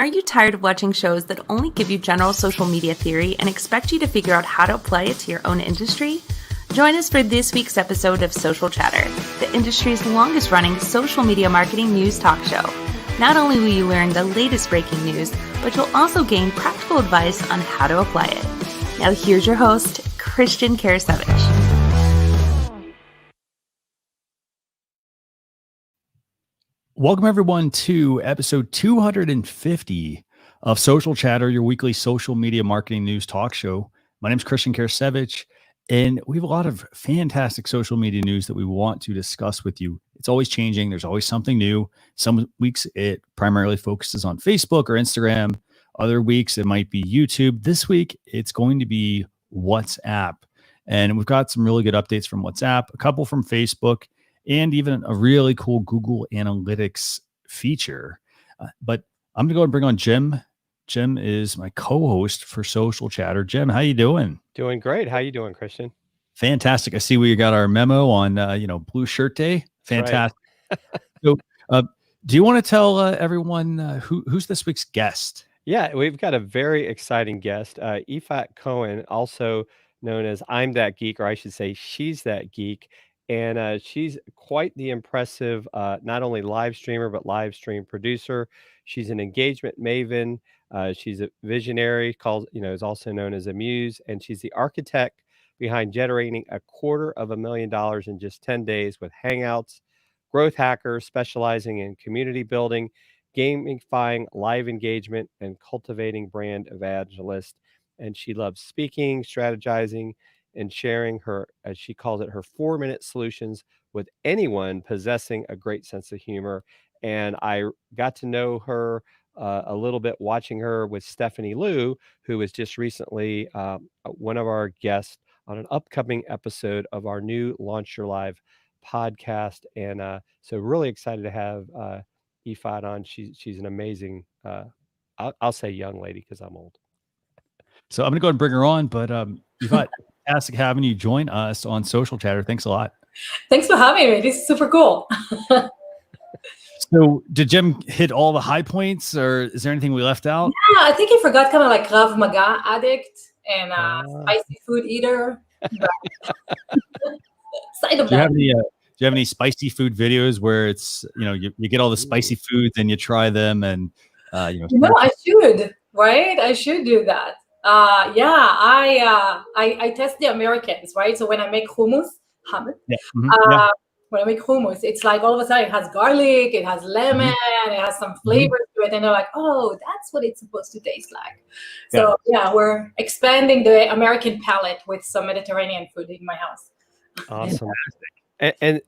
Are you tired of watching shows that only give you general social media theory and expect you to figure out how to apply it to your own industry? Join us for this week's episode of Social Chatter, the industry's longest running social media marketing news talk show. Not only will you learn the latest breaking news, but you'll also gain practical advice on how to apply it. Now here's your host, Christian Karasiewicz. Welcome, everyone, to episode 250 of Social Chatter, your weekly social media marketing news talk show. My name is Christian Karasiewicz, and we have a lot of fantastic social media news that we want to discuss with you. It's always changing. There's always something new. Some weeks it primarily focuses on Facebook or Instagram. Other weeks it might be YouTube. This week it's going to be WhatsApp. And we've got some really good updates from WhatsApp, a couple from Facebook, and even a really cool Google Analytics feature. But I'm going to go and bring on Jim. Jim is my co-host for Social Chatter. Jim, how you doing? Doing great. How you doing, Christian? Fantastic. I see we got our memo on, Blue Shirt Day. Fantastic. Right. So, do you want to tell everyone who's this week's guest? Yeah, we've got a very exciting guest, Yifat Cohen, also known as I'm That Geek, or I should say She's That Geek. And she's quite the impressive, not only live streamer, but live stream producer. She's an engagement maven. She's a visionary, is also known as a muse. And she's the architect behind generating $250,000 in just 10 days with Hangouts, growth hackers specializing in community building, gamifying live engagement, and cultivating brand evangelists. And she loves speaking, strategizing, and sharing her, as she calls it, her 4-minute solutions with anyone possessing a great sense of humor. And I got to know her a little bit watching her with Stephanie Liu, who was just recently one of our guests on an upcoming episode of our new Launch Your Live podcast. And so really excited to have Yifat on. She's an amazing, I'll say young lady because I'm old. So I'm going to go ahead and bring her on, but Yifat, fantastic having you join us on Social Chatter. Thanks a lot. Thanks for having me. This is super cool. So did Jim hit all the high points, or is there anything we left out? Yeah, I think he forgot kind of like Krav Maga addict and spicy food eater. Side of that. Do you have any spicy food videos where it's, you get all the spicy foods and you try them and, I should, right? I should do that. I test the Americans, right? So when I make hummus, when I make hummus, it's like all of a sudden it has garlic, it has lemon, it has some flavors to it, and they're like, "Oh, that's what it's supposed to taste like." So we're expanding the American palate with some Mediterranean food in my house. Awesome. And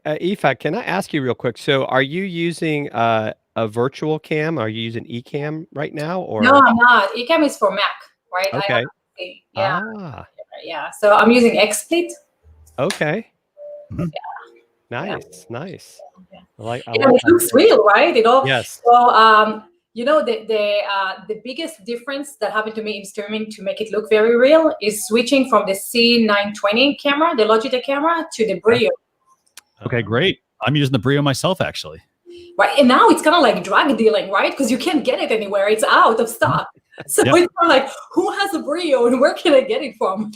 Yifat, can I ask you real quick? So, are you using a virtual cam? Are you using eCam right now, or no? I'm not. eCam is for Mac, right? Okay. Yeah. So I'm using XSplit. Okay. Mm-hmm. Nice. Yeah. It looks real, right? Yes. So the biggest difference that happened to me in streaming to make it look very real is switching from the C920 camera, the Logitech camera, to the Brio. Okay, great. I'm using the Brio myself, actually. Right, and now it's kind of like drug dealing, right? Because you can't get it anywhere; it's out of stock. So it's kind of like, who has a Brio and where can I get it from?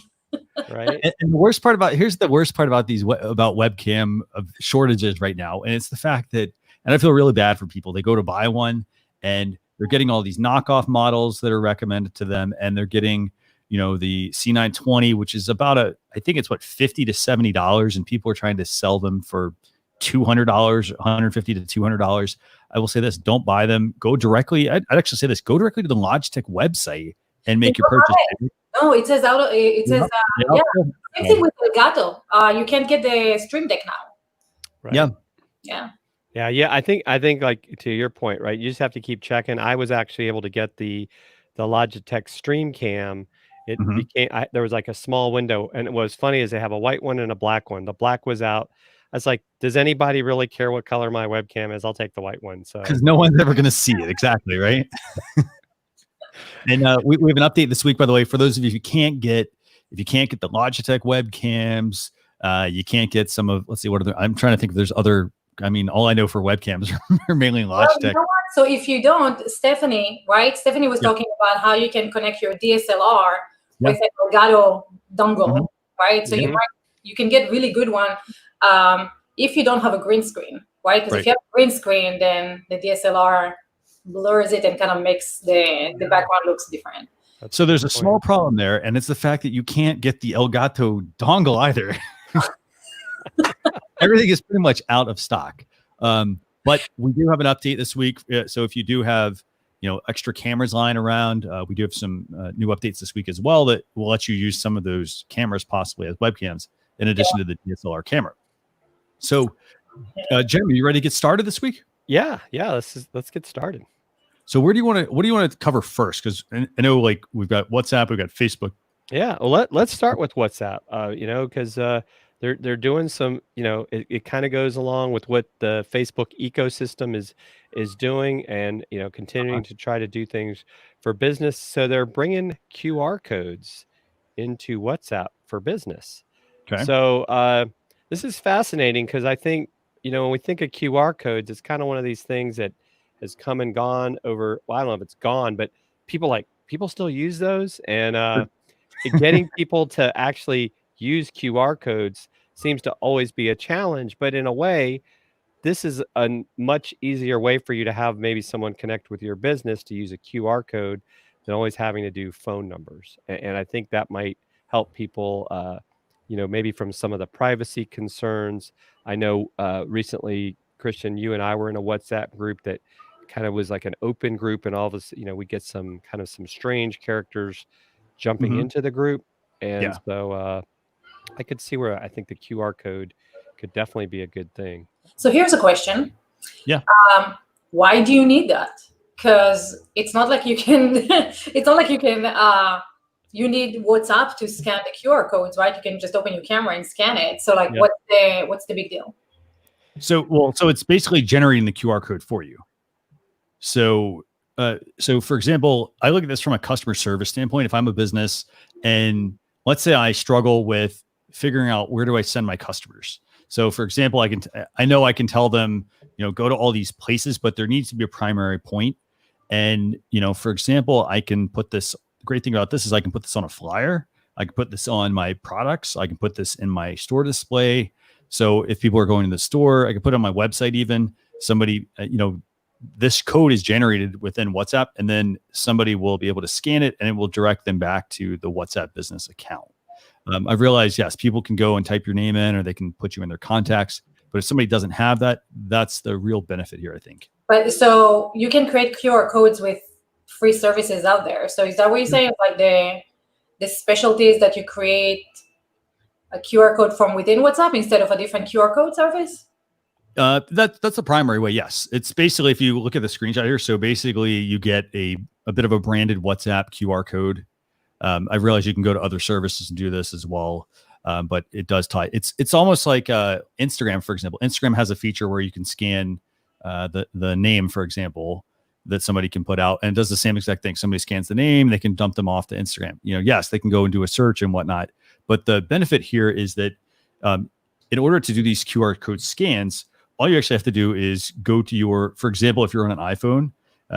Right. And the worst part about about webcam shortages right now, and it's the fact that, and I feel really bad for people. They go to buy one, and they're getting all these knockoff models that are recommended to them, and they're getting, the C920, which is about I think it's $50 to $70, and people are trying to sell them for $200, $150 to $200. I will say this: don't buy them. Go directly. I'd actually say this: go directly to the Logitech website and make your purchase. No, it says same thing with Elgato. You can't get the Stream Deck now. Right. Yeah. I think like to your point, right? You just have to keep checking. I was actually able to get the Logitech Stream Cam. It became there was like a small window, and what was funny is they have a white one and a black one. The black was out. I was like, does anybody really care what color my webcam is? I'll take the white one. So because no one's ever going to see it. Exactly, right? And we have an update this week, by the way, for those of you who can't get the Logitech webcams, you can't get some of, let's see, I'm trying to think if there's other, all I know for webcams are mainly Logitech. Well, you know what? So if you don't, Stephanie, right? Stephanie was talking about how you can connect your DSLR with an Elgato dongle, right? So you can get really good one if you don't have a green screen, right? Because if you have a green screen, then the DSLR blurs it and kind of makes the background looks different. So there's a small problem there, and it's the fact that you can't get the Elgato dongle either. Everything is pretty much out of stock. But we do have an update this week. So if you do have, extra cameras lying around, we do have some new updates this week as well that will let you use some of those cameras possibly as webcams in addition to the DSLR camera. So, Jim, are you ready to get started this week? Yeah. Let's get started. So what do you want to cover first? Because I know we've got WhatsApp, we've got Facebook. Yeah, well, let's start with WhatsApp. Because they're doing some. It kind of goes along with what the Facebook ecosystem is doing, and continuing to try to do things for business. So they're bringing QR codes into WhatsApp for business. Okay. So this is fascinating because I think when we think of QR codes, it's kind of one of these things that has come and gone over. Well, I don't know if it's gone, but people still use those, and getting people to actually use QR codes seems to always be a challenge. But in a way, this is a much easier way for you to have maybe someone connect with your business to use a QR code than always having to do phone numbers. And I think that might help people, maybe from some of the privacy concerns. I know recently, Christian, you and I were in a WhatsApp group that kind of was like an open group, and all of us, we get some strange characters jumping into the group. And so I could see where I think the QR code could definitely be a good thing. So here's a question. Yeah. Why do you need that? Because it's not like you can, you need WhatsApp to scan the QR codes, right? You can just open your camera and scan it. So what's the big deal? So it's basically generating the QR code for you. So for example, I look at this from a customer service standpoint. If I'm a business and let's say I struggle with figuring out where do I send my customers. So for example, I know I can tell them, go to all these places, but there needs to be a primary point. And, for example, I can put this, the great thing about this is I can put this on a flyer. I can put this on my products. I can put this in my store display. So if people are going to the store, I can put it on my website, even somebody, this code is generated within WhatsApp, and then somebody will be able to scan it and it will direct them back to the WhatsApp business account. I've realized, yes, people can go and type your name in, or they can put you in their contacts. But if somebody doesn't have that, that's the real benefit here, I think. But so you can create QR codes with free services out there. So is that what you're saying? Like the specialties that you create a QR code from within WhatsApp instead of a different QR code service? That's the primary way. Yes. It's basically, if you look at the screenshot here, so basically you get a bit of a branded WhatsApp QR code. I realize you can go to other services and do this as well. But it does tie. It's almost like Instagram, for example. Instagram has a feature where you can scan the name, for example, that somebody can put out, and it does the same exact thing. Somebody scans the name, they can dump them off to Instagram. Yes, they can go and do a search and whatnot. But the benefit here is that in order to do these QR code scans, all you actually have to do is go to for example, if you're on an iPhone,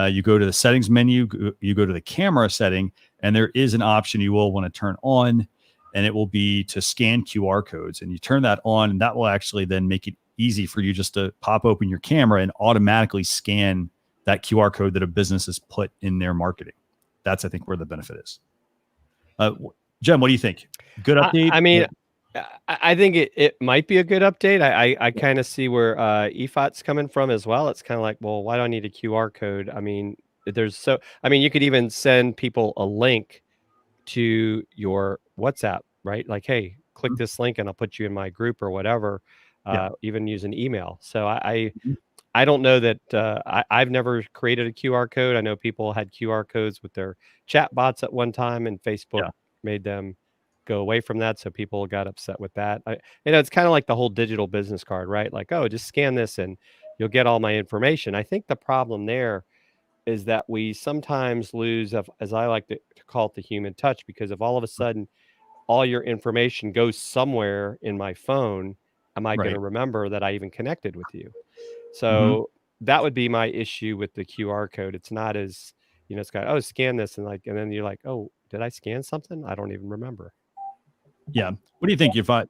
you go to the settings menu, you go to the camera setting, and there is an option you will want to turn on, and it will be to scan QR codes. And you turn that on, and that will actually then make it easy for you just to pop open your camera and automatically scan that QR code that a business has put in their marketing. That's, I think, where the benefit is. Jem, what do you think? Good update? I think it might be a good update. I kind of see where Yifat's coming from as well. It's kind of like, well, why do I need a QR code? You could even send people a link to your WhatsApp, right? Like, hey, click this link and I'll put you in my group or whatever. Even use an email. So I don't know that I've never created a QR code. I know people had QR codes with their chat bots at one time, and Facebook made them go away from that. So people got upset with that. It's kind of like the whole digital business card, right? Like, oh, just scan this and you'll get all my information. I think the problem there is that we sometimes lose, as I like to call it, the human touch, because if all of a sudden all your information goes somewhere in my phone, am I going to remember that I even connected with you? So that would be my issue with the QR code. It's not as, it's got, oh, scan this, and then you're like, oh, did I scan something? I don't even remember. Yeah. What do you think, Yifat?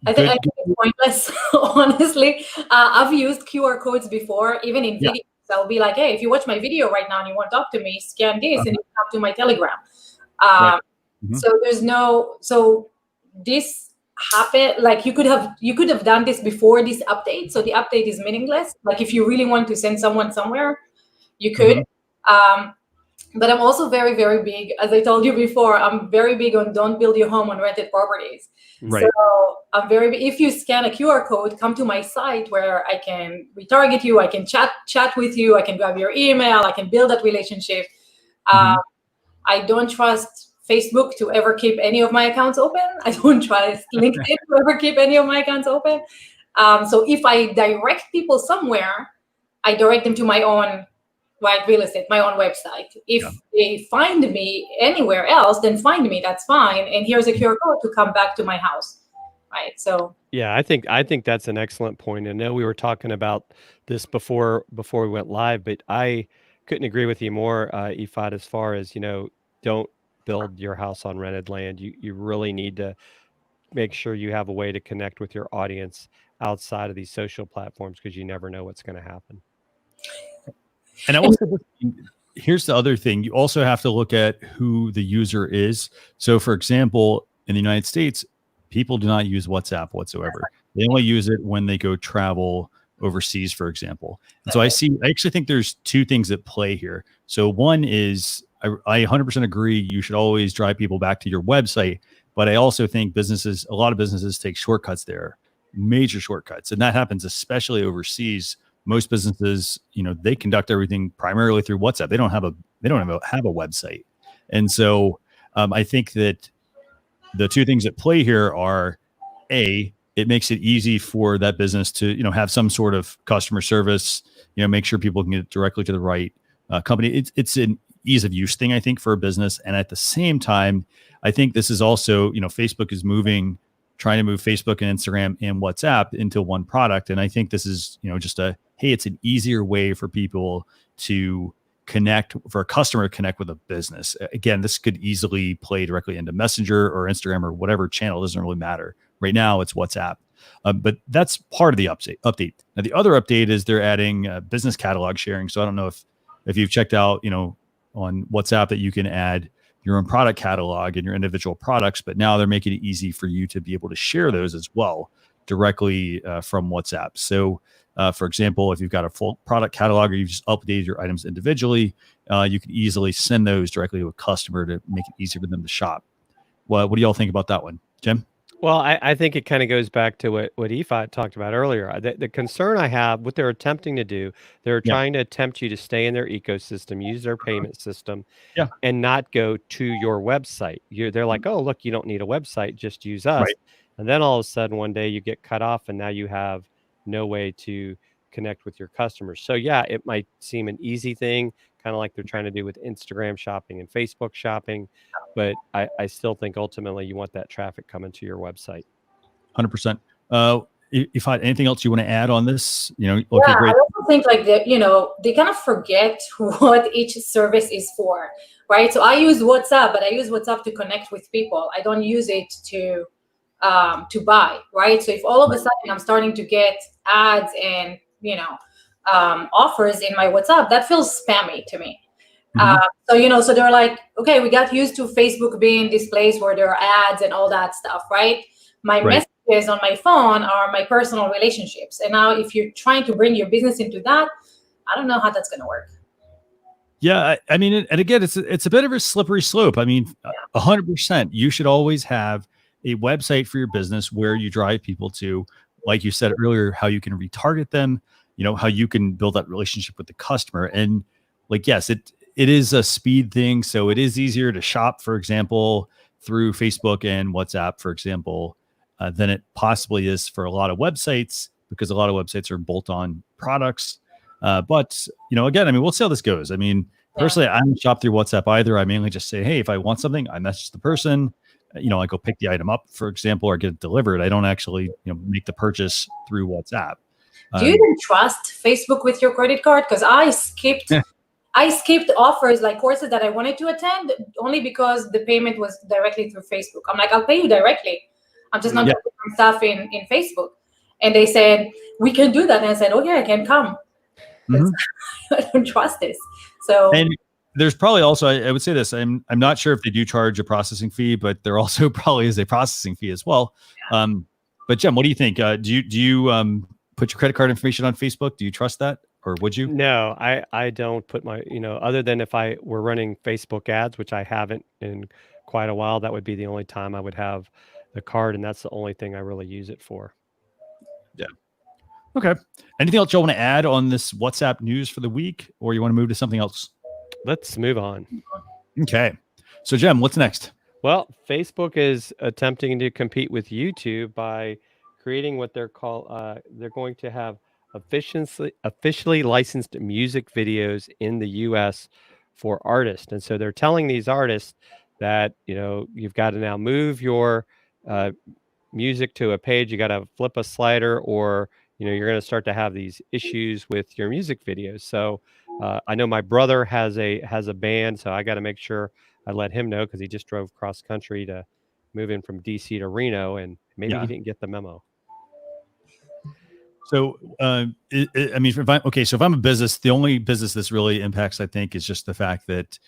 I think it's pointless, honestly. I've used QR codes before, even in videos. I'll be like, hey, if you watch my video right now and you want to talk to me, scan this and you come to my Telegram. So so this happened, like you could have done this before this update. So the update is meaningless. Like if you really want to send someone somewhere, you could. But I'm also very, very big, as I told you before, I'm very big on don't build your home on rented properties. Right. So I'm very big. If you scan a QR code, come to my site where I can retarget you, I can chat with you, I can grab your email, I can build that relationship. I don't trust Facebook to ever keep any of my accounts open. I don't trust LinkedIn to ever keep any of my accounts open. So if I direct people somewhere, I direct them to my own real estate, my own website. If they find me anywhere else, then find me, that's fine. And here's a QR code to come back to my house. Right. So yeah, I think that's an excellent point. I know we were talking about this before we went live, but I couldn't agree with you more, Yifat, as far as, don't build your house on rented land. You really need to make sure you have a way to connect with your audience outside of these social platforms, because you never know what's going to happen. And I also, here's the other thing. You also have to look at who the user is. So for example, in the United States, people do not use WhatsApp whatsoever. They only use it when they go travel overseas, for example. And so I actually think there's two things at play here. So one is I 100% agree. You should always drive people back to your website. But I also think a lot of businesses take shortcuts there, major shortcuts. And that happens especially overseas. Most businesses, they conduct everything primarily through WhatsApp. They don't have a website. And so I think that the two things at play here are, A, it makes it easy for that business to, have some sort of customer service, make sure people can get directly to the right company. It's an ease of use thing, I think, for a business. And at the same time, I think this is also, Facebook is trying to move Facebook and Instagram and WhatsApp into one product. And I think this is, just it's an easier way for people to connect, for a customer to connect with a business. Again, this could easily play directly into Messenger or Instagram or whatever channel. It doesn't really matter. Right now it's WhatsApp. But that's part of the update. Now, the other update is they're adding business catalog sharing. So I don't know if you've checked out, on WhatsApp that you can add your own product catalog and your individual products, but now they're making it easy for you to be able to share those as well directly from WhatsApp. So for example, if you've got a full product catalog or you've just updated your items individually, you can easily send those directly to a customer to make it easier for them to shop. What do y'all think about that one, Jim? Well, I think it kind of goes back to what Yifat talked about earlier. The concern I have, what they're attempting to do, they're trying to attempt you to stay in their ecosystem, use their payment system, and not go to your website. They're like, oh, look, you don't need a website, just use us. Right. And then all of a sudden, one day you get cut off, and now you have no way to connect with your customers. So yeah, it might seem an easy thing, kind of like they're trying to do with Instagram shopping and Facebook shopping. But I still think ultimately you want that traffic coming to your website. 100%. If I had anything else you want to add on this, okay, great. I also think they kind of forget what each service is for, right? So I use WhatsApp, but I use WhatsApp to connect with people. I don't use it to buy, right? So if all of a sudden I'm starting to get ads and offers in my WhatsApp, that feels spammy to me. So they're like, okay, we got used to Facebook being this place where there are ads and all that stuff, right? My messages on my phone are my personal relationships, and now if you're trying to bring your business into that, I don't know how that's going to work. Yeah, I mean, and again, it's a bit of a slippery slope. I mean, 100%, you should always have a website for your business where you drive people to, like you said earlier, how you can retarget them, how you can build that relationship with the customer. And yes, it is a speed thing. So it is easier to shop, for example, through Facebook and WhatsApp, for example, than it possibly is for a lot of websites, because a lot of websites are bolt-on products. But, again, I mean, we'll see how this goes. I mean, personally, I don't shop through WhatsApp either. I mainly just say, hey, if I want something, I message the person, I go pick the item up, for example, or get it delivered. I don't actually, make the purchase through WhatsApp. Do you even trust Facebook with your credit card? Because I skipped offers like courses that I wanted to attend only because the payment was directly through Facebook. I'm like, I'll pay you directly. I'm just not going to put my stuff in Facebook. And they said, we can do that. And I said, okay, I can come. I don't trust this. So, and there's probably also, I would say this, I'm not sure if they do charge a processing fee, but there also probably is a processing fee as well. Yeah. But Jem, what do you think? Do you put your credit card information on Facebook? Do you trust that, or would you? No, I don't put my, other than if I were running Facebook ads, which I haven't in quite a while, that would be the only time I would have the card. And that's the only thing I really use it for. Yeah. Okay. Anything else you want to add on this WhatsApp news for the week, or you want to move to something else? Let's move on. Okay. So Jem, what's next? Well, Facebook is attempting to compete with YouTube by creating what they're going to have officially licensed music videos in the US for artists. And so they're telling these artists that, you've got to now move your music to a page, you got to flip a slider, or you're going to start to have these issues with your music videos. So I know my brother has a band, so I got to make sure I let him know, because he just drove cross country to move in from DC to Reno, and maybe he didn't get the memo. So I mean, so if I'm a business, the only business this really impacts, I think, is just the fact that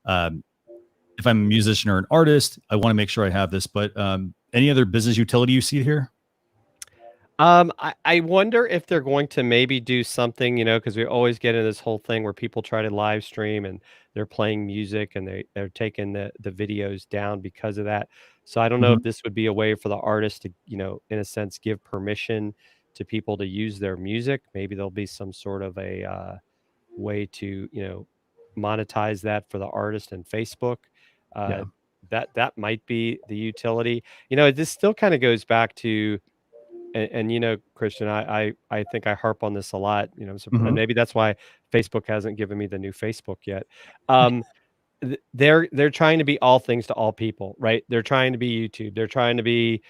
if I'm a musician or an artist, I want to make sure I have this. But any other business utility you see here? I wonder if they're going to maybe do something, because we always get into this whole thing where people try to live stream and they're playing music and they're taking the videos down because of that. So I don't know if this would be a way for the artist to, in a sense, give permission to people to use their music. Maybe there'll be some sort of a way to, monetize that for the artist and Facebook. That might be the utility. This still kind of goes back to, and Christian, I think I harp on this a lot, and maybe that's why Facebook hasn't given me the new Facebook yet. They're trying to be all things to all people, right? They're trying to be YouTube. They're trying to be,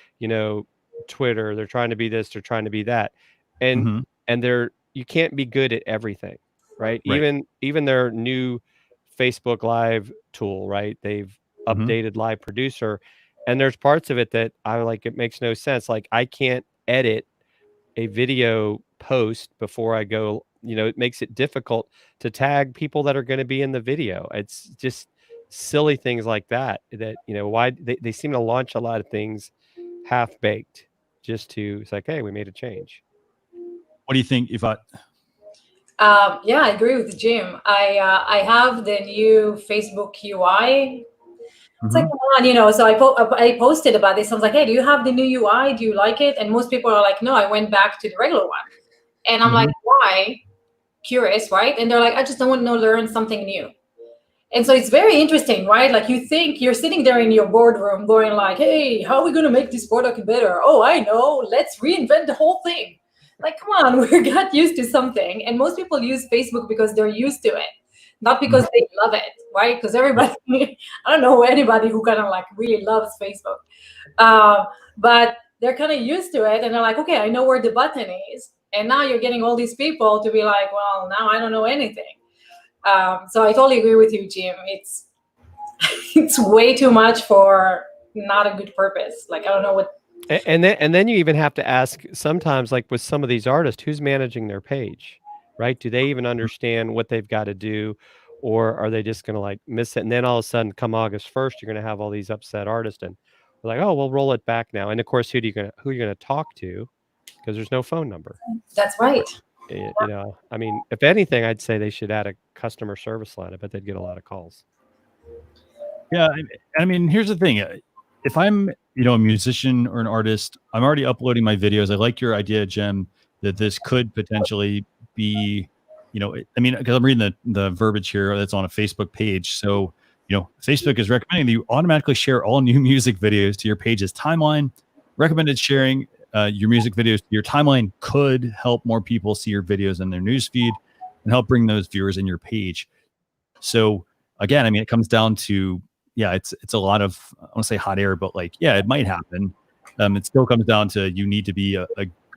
Twitter. They're trying to be this. They're trying to be that. And you can't be good at everything, right? Even their new Facebook Live tool, right? They've updated Live Producer, and there's parts of it that I like. It makes no sense. Like, I can't edit a video post before I go, it makes it difficult to tag people that are going to be in the video. It's just silly things like that, why they seem to launch a lot of things half-baked just to, it's like, hey, we made a change. What do you think, Yifat? Yeah, I agree with Jim. I have the new Facebook UI. It's like, come on, so I posted about this. I was like, hey, do you have the new UI? Do you like it? And most people are like, no, I went back to the regular one. And I'm like, why? Curious, right? And they're like, I just don't want to learn something new. And so it's very interesting, right? Like, you think you're sitting there in your boardroom going like, hey, how are we going to make this product better? Oh, I know. Let's reinvent the whole thing. Like, come on, we got used to something. And most people use Facebook because they're used to it, not because they love it, right? Because everybody, I don't know anybody who kind of like really loves Facebook. But they're kind of used to it. And they're like, okay, I know where the button is. And now you're getting all these people to be like, well, now I don't know anything. So I totally agree with you, Jim. It's way too much for not a good purpose. Like, I don't know what. And then you even have to ask sometimes, like with some of these artists, who's managing their page, right? Do they even understand what they've got to do, or are they just going to like miss it? And then all of a sudden, come August 1st, you're going to have all these upset artists, and we're like, oh, we'll roll it back now. And of course, who are you going to talk to? Because there's no phone number. That's right. I mean, if anything, I'd say they should add a customer service line. I bet they'd get a lot of calls. Yeah, I mean, here's the thing. If I'm, a musician or an artist, I'm already uploading my videos. I like your idea, Jem, that this could potentially be, I mean, because I'm reading the verbiage here that's on a Facebook page. So, Facebook is recommending that you automatically share all new music videos to your page's timeline. Recommended sharing your music videos to your timeline could help more people see your videos in their newsfeed and help bring those viewers in your page. So again, I mean, it comes down to, it's a lot of, I want to say hot air, but like, it might happen. It still comes down to, you need to be a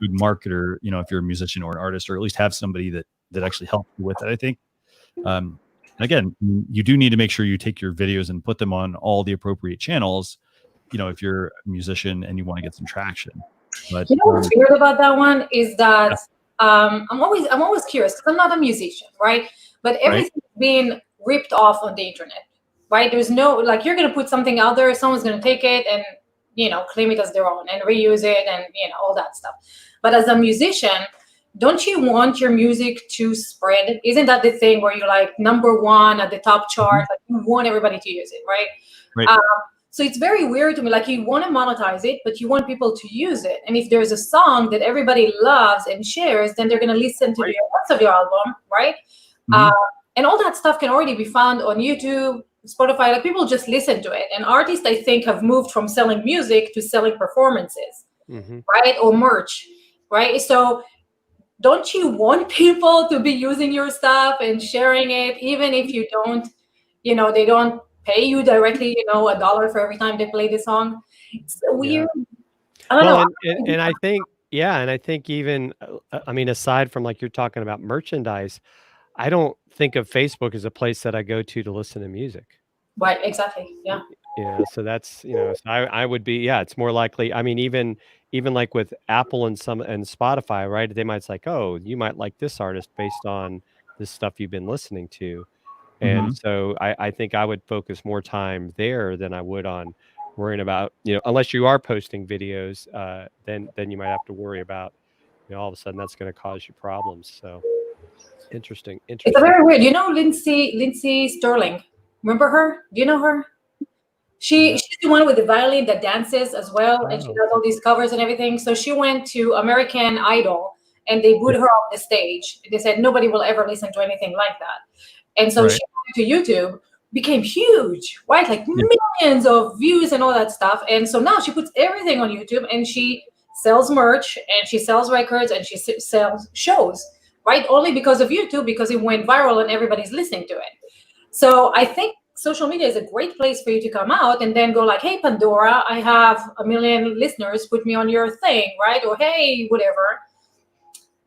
good marketer, if you're a musician or an artist, or at least have somebody that actually helps you with it, I think. Again, you do need to make sure you take your videos and put them on all the appropriate channels, if you're a musician and you want to get some traction. But what's weird about that one is that I'm always curious, because I'm not a musician, right? But everything's being ripped off on the internet, right? There's no, like, you're going to put something out there, someone's going to take it and, claim it as their own and reuse it and, all that stuff. But as a musician, don't you want your music to spread? Isn't that the thing where you're like #1 at the top chart? Like, you want everybody to use it, right? Right. So it's very weird to me. Like, you want to monetize it, but you want people to use it. And if there's a song that everybody loves and shares, then they're going to listen to the rest of your album, right? And all that stuff can already be found on YouTube, Spotify. Like, people just listen to it. And artists, I think, have moved from selling music to selling performances, right? Or merch, right? So don't you want people to be using your stuff and sharing it, even if you don't, they don't pay you directly, $1 for every time they play the song? It's weird. I don't know. And I think even, aside from, like, you're talking about merchandise, I don't think of Facebook as a place that I go to listen to music. Right, exactly. Yeah. Yeah. So that's, so I would be, it's more likely. Even like with Apple and Spotify, right? They might say, like, oh, you might like this artist based on this stuff you've been listening to. And so I think I would focus more time there than I would on worrying about, unless you are posting videos, then you might have to worry about, all of a sudden that's going to cause you problems. So interesting. It's very weird. Lindsay Sterling. Remember her? Do you know her? She's the one with the violin that dances as well, and she does all these covers and everything. So she went to American Idol, and they booed her off the stage. They said nobody will ever listen to anything like that. And so she went to YouTube, became huge, right? Like millions of views and all that stuff. And so now she puts everything on YouTube, and she sells merch, and she sells records, and she sells shows, right? Only because of YouTube, because it went viral and everybody's listening to it. So I think social media is a great place for you to come out and then go like, hey, Pandora, I have 1 million listeners, put me on your thing, right? Or hey, whatever.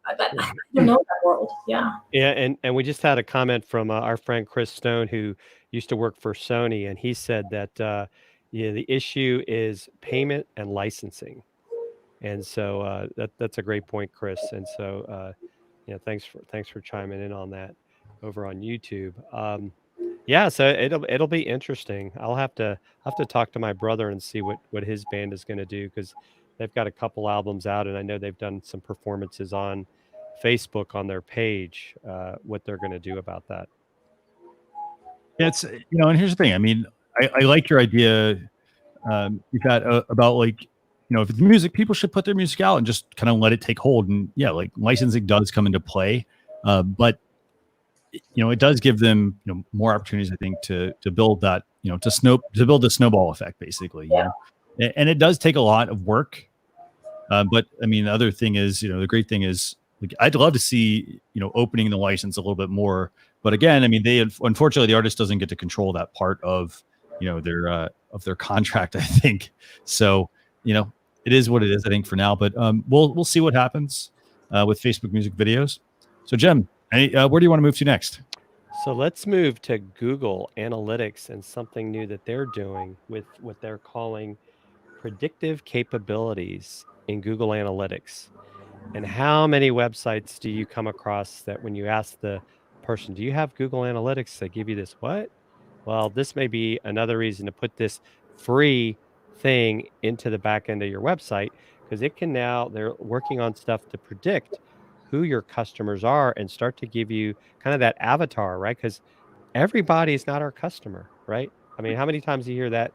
I don't know that world. Yeah. Yeah. And we just had a comment from our friend Chris Stone, who used to work for Sony. And he said that, the issue is payment and licensing. And so that's a great point, Chris. And so, thanks for chiming in on that over on YouTube. So it'll be interesting. I'll have to talk to my brother and see what his band is going to do, because they've got a couple albums out, and I know they've done some performances on Facebook on their page. What they're going to do about that. It's and here's the thing. I mean, I like your idea. You've got about, like, if it's music, people should put their music out and just kind of let it take hold. And like, licensing does come into play, but it does give them, more opportunities, I think, to build that, to build the snowball effect, basically. And it does take a lot of work. But I mean, the other thing is, the great thing is, like, I'd love to see, opening the license a little bit more. But again, I mean, unfortunately, the artist doesn't get to control that part of, their contract, I think. So, it is what it is, I think, for now. But we'll see what happens with Facebook music videos. So, Jem, where do you want to move to next? So let's move to Google Analytics and something new that they're doing with what they're calling predictive capabilities in Google Analytics. And how many websites do you come across that when you ask the person, do you have Google Analytics, they give you this, what? Well, this may be another reason to put this free thing into the back end of your website, because it can now, they're working on stuff to predict who your customers are and start to give you kind of that avatar, right? Because everybody's not our customer, right? I mean, how many times do you hear that,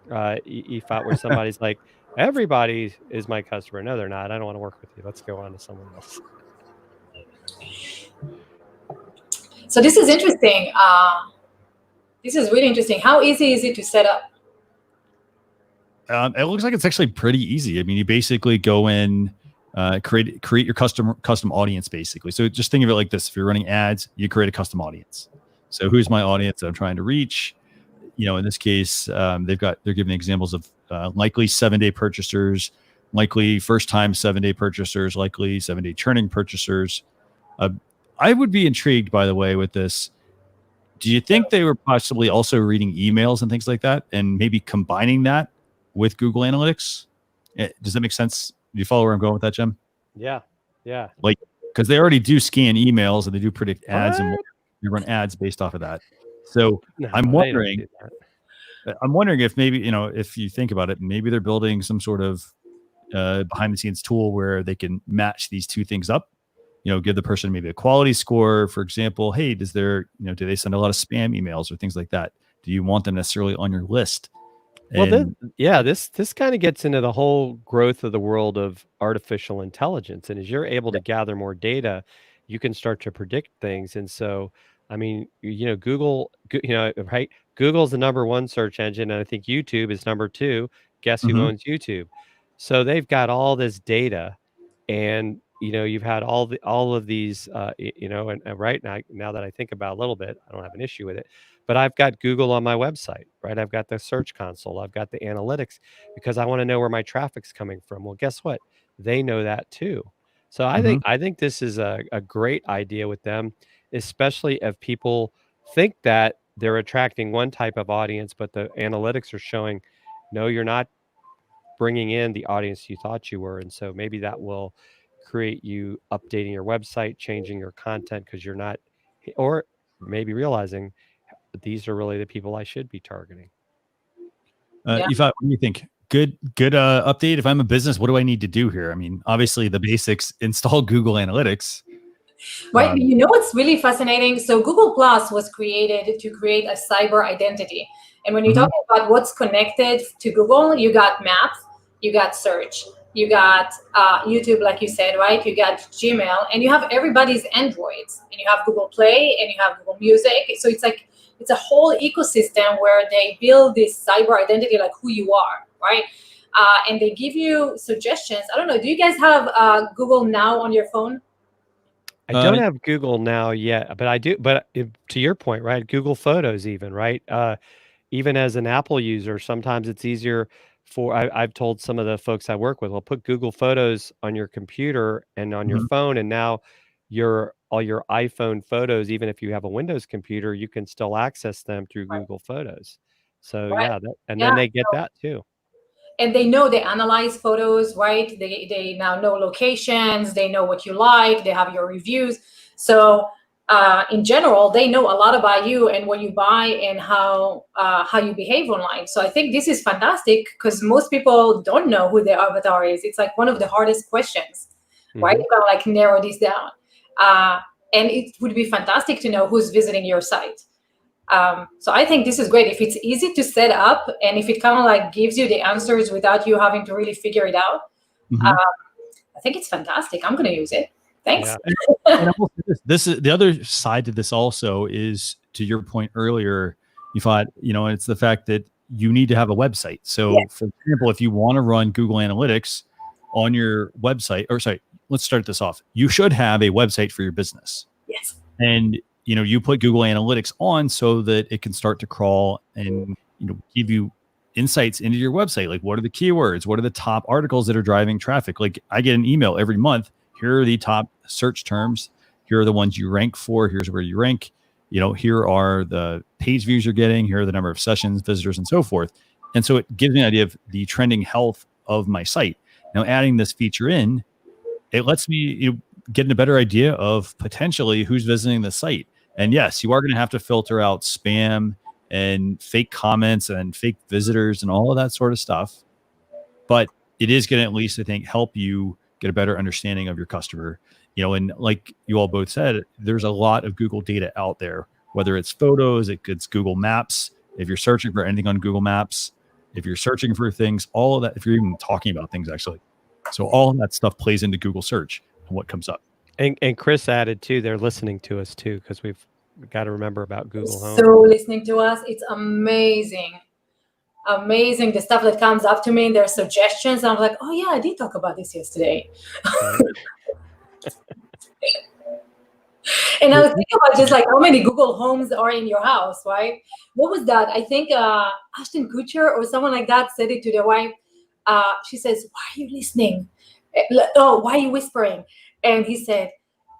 Yifat, where somebody's like, everybody is my customer? No, they're not. I don't want to work with you. Let's go on to someone else. So this is interesting. This is really interesting. How easy is it to set up? It looks like it's actually pretty easy. I mean, you basically go in, create your custom audience, basically. So just think of it like this: if you're running ads, you create a custom audience. So who's my audience that I'm trying to reach? In this case, they're giving examples of likely 7-day purchasers, likely first-time 7-day purchasers, likely 7-day churning purchasers. I would be intrigued, by the way, with this. Do you think they were possibly also reading emails and things like that, and maybe combining that with Google Analytics? Does that make sense? Do you follow where I'm going with that, Jim? Yeah. Like, because they already do scan emails and they do predict ads, and What? they run ads based off of that. So No, I'm they don't wondering, do that. if maybe, if you think about it, maybe they're building some sort of behind the scenes tool where they can match these two things up. Give the person maybe a quality score, for example. Hey, do they send a lot of spam emails or things like that? Do you want them necessarily on your list? Well, this kind of gets into the whole growth of the world of artificial intelligence. And as you're able to gather more data, you can start to predict things. And so, I mean, Google, right? Google's the number one search engine, and I think YouTube is number two. Guess who owns YouTube? So they've got all this data, and you've had all of these, and right now that I think about a little bit, I don't have an issue with it. But I've got Google on my website, right? I've got the search console. I've got the analytics because I want to know where my traffic's coming from. Well, guess what? They know that too. So I think this is a great idea with them, especially if people think that they're attracting one type of audience, but the analytics are showing, no, you're not bringing in the audience you thought you were. And so maybe that will create you updating your website, changing your content because you're not, or maybe realizing these are really the people I should be targeting. Yifat, what do you think? Good update. If I'm a business, what do I need to do here? I mean, obviously the basics, install Google Analytics. Right. What's really fascinating? So Google Plus was created to create a cyber identity. And when you're talking about what's connected to Google, you got Maps, you got Search, you got YouTube, like you said, right? You got Gmail, and you have everybody's Androids, and you have Google Play, and you have Google Music. So it's a whole ecosystem where they build this cyber identity, like who you are, right? And they give you suggestions. I don't know. Do you guys have Google Now on your phone? I don't have Google Now yet, but I do. But to your point, right? Google Photos, even right? Even as an Apple user, sometimes it's easier I've told some of the folks I work with, well, put Google Photos on your computer and on your phone, and now all your iPhone photos, even if you have a Windows computer, you can still access them through Google Photos. So then they get that too. And they analyze photos, right? They now know locations, they know what you like, they have your reviews. So in general, they know a lot about you and what you buy and how you behave online. So I think this is fantastic because most people don't know who their avatar is. It's like one of the hardest questions, right? You gotta like narrow this down. And it would be fantastic to know who's visiting your site. So I think this is great. If it's easy to set up and if it kind of like gives you the answers without you having to really figure it out, I think it's fantastic. I'm going to use it. Thanks. Yeah. And this is the other side to this also is, to your point earlier, you thought, it's the fact that you need to have a website. So for example, if you want to run Google Analytics on your website, let's start this off. You should have a website for your business. Yes. And you put Google Analytics on so that it can start to crawl and give you insights into your website. Like, what are the keywords? What are the top articles that are driving traffic? Like, I get an email every month. Here are the top search terms. Here are the ones you rank for. Here's where you rank. Here are the page views you're getting. Here are the number of sessions, visitors, and so forth. And so it gives me an idea of the trending health of my site. Now, adding this feature in, it lets me get a better idea of potentially who's visiting the site. And yes, you are going to have to filter out spam and fake comments and fake visitors and all of that sort of stuff. But it is going to at least, I think, help you get a better understanding of your customer. And like you all both said, there's a lot of Google data out there, whether it's photos, it's Google Maps. If you're searching for anything on Google Maps, if you're searching for things, all of that, if you're even talking about things, actually. So all of that stuff plays into Google search and what comes up. And Chris added too, they're listening to us too, because we've got to remember about Google Home. So listening to us, it's amazing. Amazing, the stuff that comes up to me and their suggestions. I'm like, oh yeah, I did talk about this yesterday. And I was thinking about just like how many Google Homes are in your house, right? What was that? I think Ashton Kutcher or someone like that said it to their wife. She says, why are you listening? Oh, why are you whispering? And he said,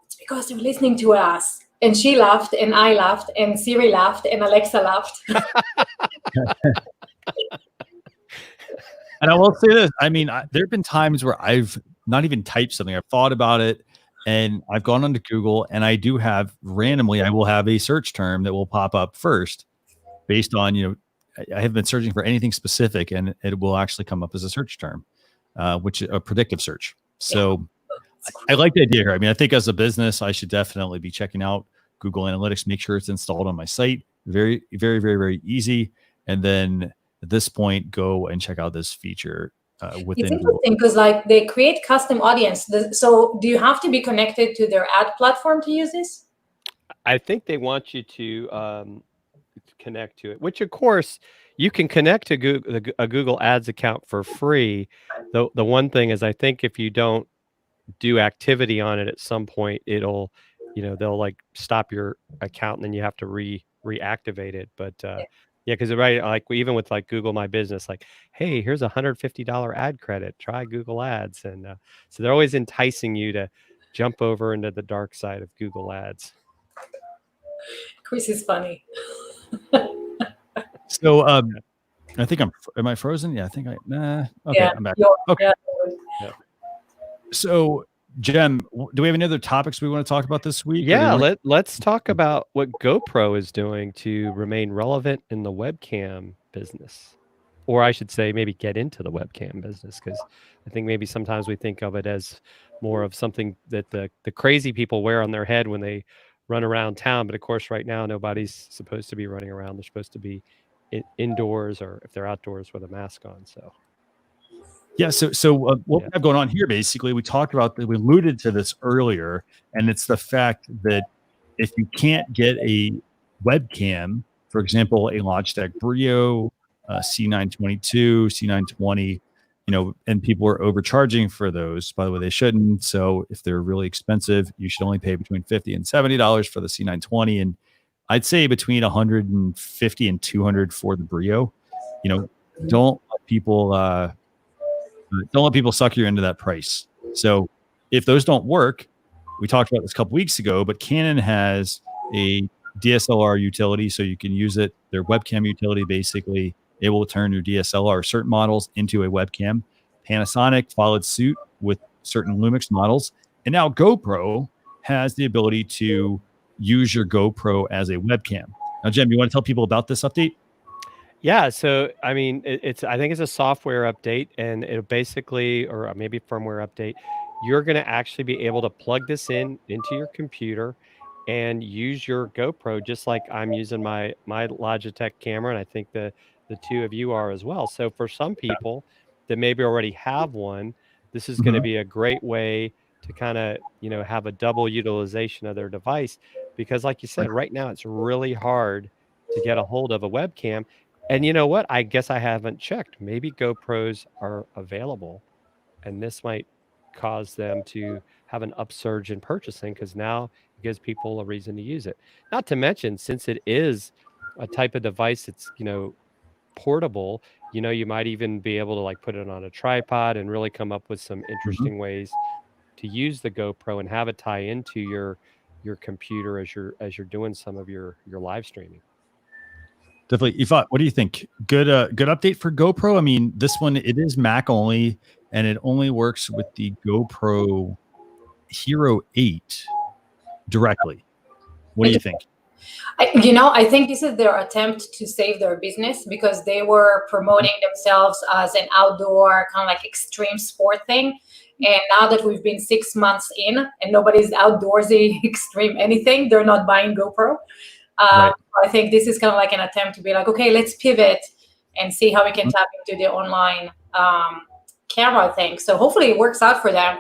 it's because they're listening to us. And she laughed, and I laughed, and Siri laughed, and Alexa laughed. And I will say this. I mean, there have been times where I've not even typed something. I've thought about it, and I've gone onto Google, and I do have randomly, I will have a search term that will pop up first based on, I have been searching for anything specific, and it will actually come up as a search term, which is a predictive search. So I like the idea here. I mean, I think as a business, I should definitely be checking out Google Analytics, make sure it's installed on my site. Very, very, very, very easy. And then at this point, go and check out this feature within It's interesting because they create custom audience. So do you have to be connected to their ad platform to use this? I think they want you to connect to it, which of course you can connect to a Google Ads account for free. The one thing is, I think if you don't do activity on it at some point, it'll, they'll stop your account and then you have to reactivate it. But yeah, because right, even with Google My Business, hey, here's $150 ad credit, try Google Ads. And so they're always enticing you to jump over into the dark side of Google Ads. Chris is funny. So I think am I frozen? Yeah, I think okay, yeah, I'm back. Okay. Yeah. So Jem, do we have any other topics we want to talk about this week? Yeah, let's talk about what GoPro is doing to remain relevant in the webcam business. Or I should say maybe get into the webcam business, because I think maybe sometimes we think of it as more of something that the crazy people wear on their head when they run around town. But of course, right now, nobody's supposed to be running around. They're supposed to be indoors, or if they're outdoors, with a mask on. So. Yeah. So what we have going on here, basically, we talked about that. We alluded to this earlier, and it's the fact that if you can't get a webcam, for example, a Logitech Brio, C922, C920, and people are overcharging for those. By the way, they shouldn't. So if they're really expensive, you should only pay between $50 and $70 for the C920, and I'd say between $150 and $200 for the Brio. Don't let people suck you into that price. So if those don't work, we talked about this a couple weeks ago, but Canon has a DSLR utility, so you can use it. Their webcam utility, basically able to turn your DSLR, certain models, into a webcam. Panasonic followed suit with certain Lumix models. And now GoPro has the ability to use your GoPro as a webcam. Now, Jem, you want to tell people about this update? Yeah, so I mean, I think it's a software update, and it basically, or maybe firmware update. You're going to actually be able to plug this into your computer and use your GoPro, just like I'm using my Logitech camera, and I think the two of you are as well. So for some people that maybe already have one, this is going to be a great way to kind of have a double utilization of their device, because like you said, right now it's really hard to get a hold of a webcam. And you know what? I guess I haven't checked. Maybe GoPros are available, and this might cause them to have an upsurge in purchasing, because now it gives people a reason to use it. Not to mention, since it is a type of device that's, portable, you might even be able to put it on a tripod and really come up with some interesting ways to use the GoPro and have it tie into your computer as you're doing some of your live streaming. Definitely. Yifat, what do you think? Good update for GoPro. I mean, this one, it is Mac only, and it only works with the GoPro Hero 8 directly. What do you think? I think this is their attempt to save their business, because they were promoting themselves as an outdoor kind of extreme sport thing. And now that we've been 6 months in and nobody's outdoorsy extreme anything, they're not buying GoPro. Right. I think this is kind of an attempt to be okay, let's pivot and see how we can tap into the online camera thing. So hopefully it works out for them.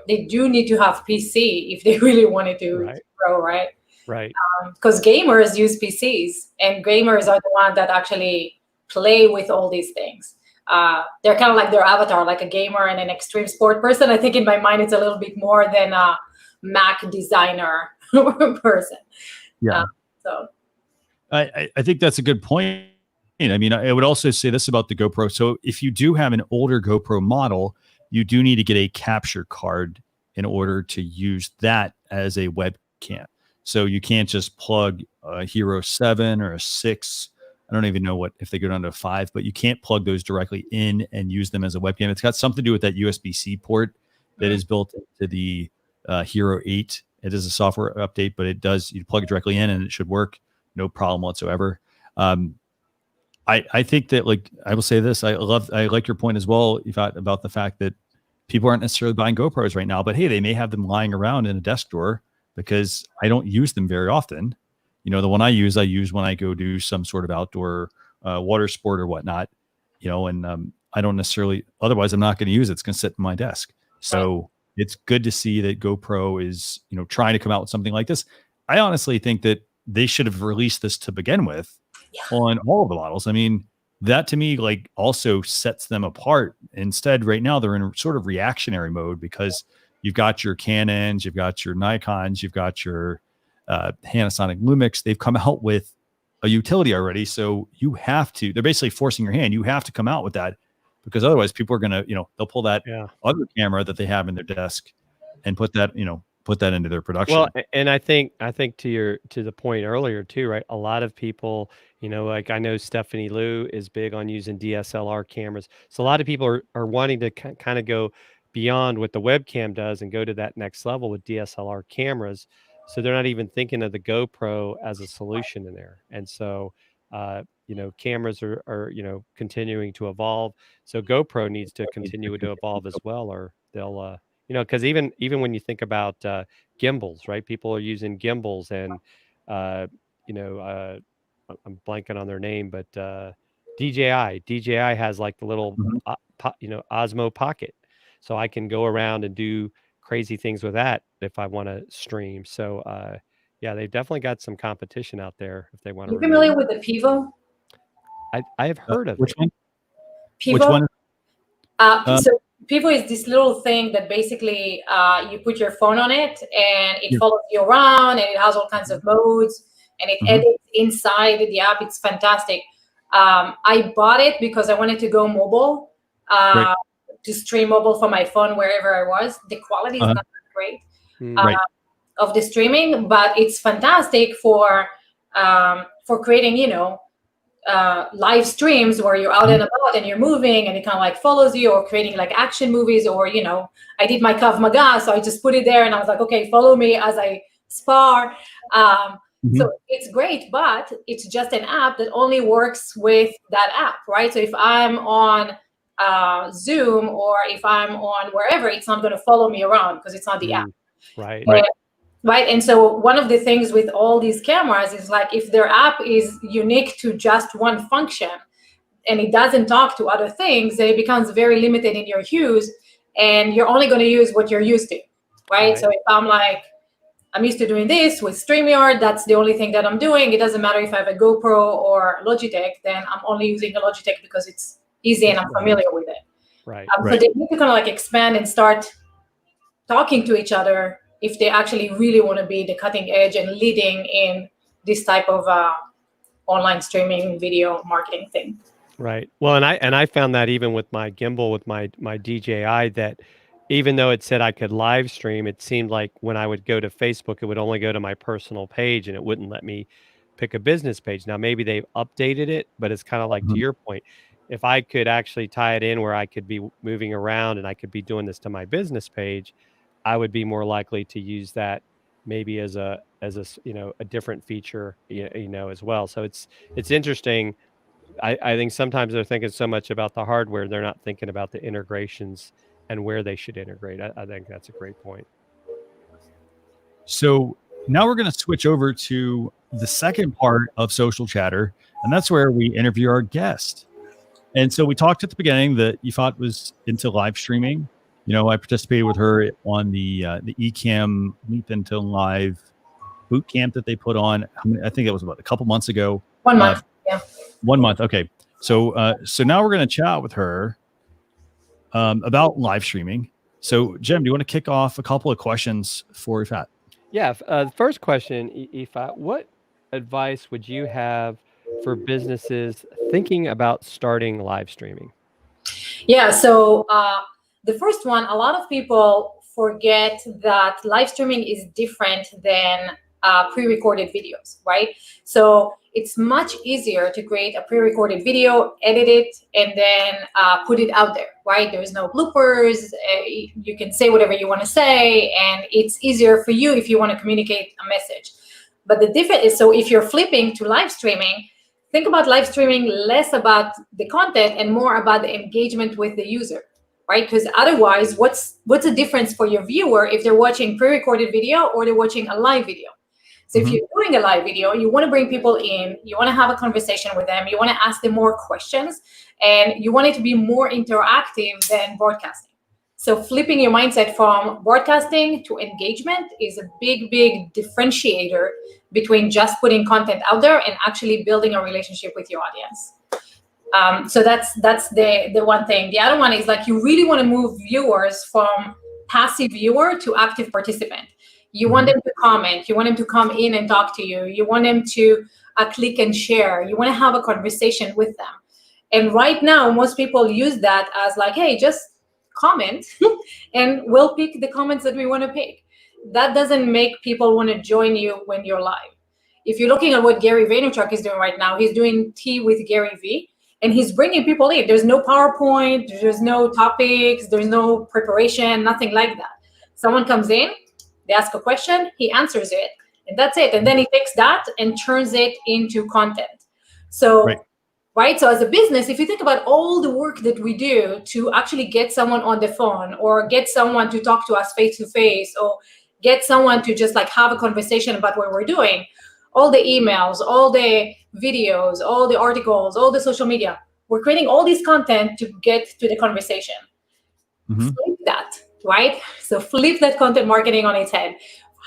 They do need to have PC if they really wanted to grow, right? Right. Because gamers use PCs, and gamers are the ones that actually play with all these things. They're kind of like their avatar, like a gamer and an extreme sport person. I think in my mind, it's a little bit more than a Mac designer person. Yeah. So I think that's a good point. I mean, I would also say this about the GoPro. So if you do have an older GoPro model, you do need to get a capture card in order to use that as a webcam. So you can't just plug a Hero 7 or a 6. I don't even know if they go down to a 5, but you can't plug those directly in and use them as a webcam. It's got something to do with that USB-C port that is built into the Hero 8. It is a software update, but you plug it directly in and it should work. No problem whatsoever. I think that, like, I will say this, I like your point as well, Yifat, about the fact that people aren't necessarily buying GoPros right now, but hey, they may have them lying around in a desk drawer because I don't use them very often. The one I use when I go do some sort of outdoor water sport or whatnot, and I don't necessarily, otherwise I'm not going to use it. It's going to sit in my desk. So it's good to see that GoPro is, trying to come out with something like this. I honestly think that they should have released this to begin with on all of the models. I mean, that to me, like, also sets them apart. Instead, right now, they're in a sort of reactionary mode because you've got your Canons, you've got your Nikons, you've got your Panasonic Lumix. They've come out with a utility already. So you have to, they're basically forcing your hand. You have to come out with that because otherwise people are going to, they'll pull that other camera that they have in their desk and put that into their production. Well, and I think to the point earlier too, right? A lot of people, like I know Stephanie Liu is big on using DSLR cameras. So a lot of people are wanting to kind of go beyond what the webcam does and go to that next level with DSLR cameras. So they're not even thinking of the GoPro as a solution in there. And so, cameras are continuing to evolve. So GoPro needs to continue to evolve as well, or they'll, because even when you think about gimbals, right? People are using gimbals, and I'm blanking on their name, but DJI has like the little Osmo Pocket, so I can go around and do crazy things with that if I want to stream. So they've definitely got some competition out there if they want to. You familiar with the Pivo? I have heard of which it. one? Pivo? Which one? So Pivo is this little thing that basically you put your phone on it and it follows you around, and it has all kinds of modes, and it edits inside the app. It's fantastic. I bought it because I wanted to go mobile, to stream mobile from my phone wherever I was. The quality is not that great of the streaming, but it's fantastic for creating, live streams where you're out and about and you're moving and it kind of like follows you, or creating like action movies, or I did my Krav Maga, so I just put it there and I was like, okay, follow me as I spar. So it's great, but it's just an app that only works with that app, right? So if I'm on Zoom or if I'm on wherever, it's not going to follow me around because it's not the app. Right. Right. And so one of the things with all these cameras is like, if their app is unique to just one function and it doesn't talk to other things, then it becomes very limited in your use, and you're only going to use what you're used to. Right. So if I'm used to doing this with StreamYard, that's the only thing that I'm doing. It doesn't matter if I have a GoPro or Logitech, then I'm only using a Logitech because it's easy and I'm familiar with it. Right. So they need to kind of like expand and start talking to each other if they actually really want to be the cutting edge and leading in this type of online streaming video marketing thing. Right. Well, and I found that even with my gimbal, with my DJI, that even though it said I could live stream, it seemed like when I would go to Facebook, it would only go to my personal page and it wouldn't let me pick a business page. Now, maybe they've updated it, but it's kind of like to your point, if I could actually tie it in where I could be moving around and I could be doing this to my business page, I would be more likely to use that maybe as a a different feature, as well. So it's interesting. I think sometimes they're thinking so much about the hardware, they're not thinking about the integrations and where they should integrate. I think that's a great point. So now we're going to switch over to the second part of Social Chatter, and that's where we interview our guest. And so we talked at the beginning that Yifat was into live streaming. I participated with her on the Ecamm Leap into Live boot camp that they put on. I think it was about a couple months ago. 1 month. 1 month. Okay. So now we're going to chat with her about live streaming. So Jem, do you want to kick off a couple of questions for Yifat? Yeah. The first question, Yifat, what advice would you have for businesses thinking about starting live streaming? Yeah, so the first one, a lot of people forget that live streaming is different than pre-recorded videos, right? So it's much easier to create a pre-recorded video, edit it, and then put it out there, right? There's no bloopers. You can say whatever you want to say, and it's easier for you if you want to communicate a message. But the difference is, so if you're flipping to live streaming, think about live streaming less about the content and more about the engagement with the user, right? Because otherwise, what's the difference for your viewer if they're watching pre-recorded video or they're watching a live video? So if you're doing a live video, you want to bring people in, you want to have a conversation with them, you want to ask them more questions, and you want it to be more interactive than broadcasting. So flipping your mindset from broadcasting to engagement is a big, big differentiator between just putting content out there and actually building a relationship with your audience. So that's the one thing. The other one is like you really want to move viewers from passive viewer to active participant. You want them to comment. You want them to come in and talk to you. You want them to click and share. You want to have a conversation with them. And right now, most people use that as like, hey, just comment and we'll pick the comments that we want to pick. That doesn't make people want to join you when you're live. If you're looking at what Gary Vaynerchuk is doing right now, he's doing Tea with Gary V, and he's bringing people in. There's no PowerPoint, there's no topics, there's no preparation, nothing like that. Someone comes in, they ask a question, he answers it, and that's it. And then he takes that and turns it into content. So, right? So as a business, if you think about all the work that we do to actually get someone on the phone or get someone to talk to us face to face or get someone to just like have a conversation about what we're doing, all the emails, all the videos, all the articles, all the social media, we're creating all this content to get to the conversation. Flip that, right? So flip that content marketing on its head.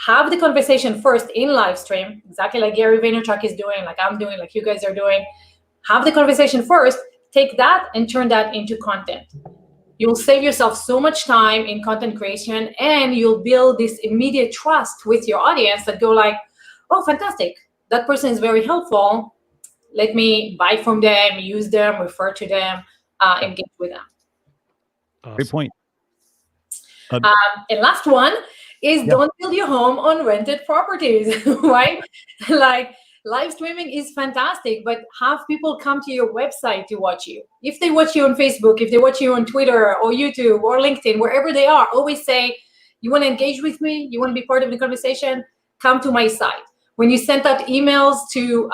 Have the conversation first in live stream, exactly like Gary Vaynerchuk is doing, like I'm doing, like you guys are doing. Have the conversation first, take that and turn that into content. You'll save yourself so much time in content creation, and you'll build this immediate trust with your audience that go like, oh, fantastic. That person is very helpful. Let me buy from them, use them, refer to them, engage with them. Awesome. Great point. And last one is don't build your home on rented properties, right? Like live streaming is fantastic, but have people come to your website to watch you. If they watch you on Facebook, if they watch you on Twitter or YouTube or LinkedIn, wherever they are, always say, you want to engage with me? You want to be part of the conversation? Come to my site. When you send out emails to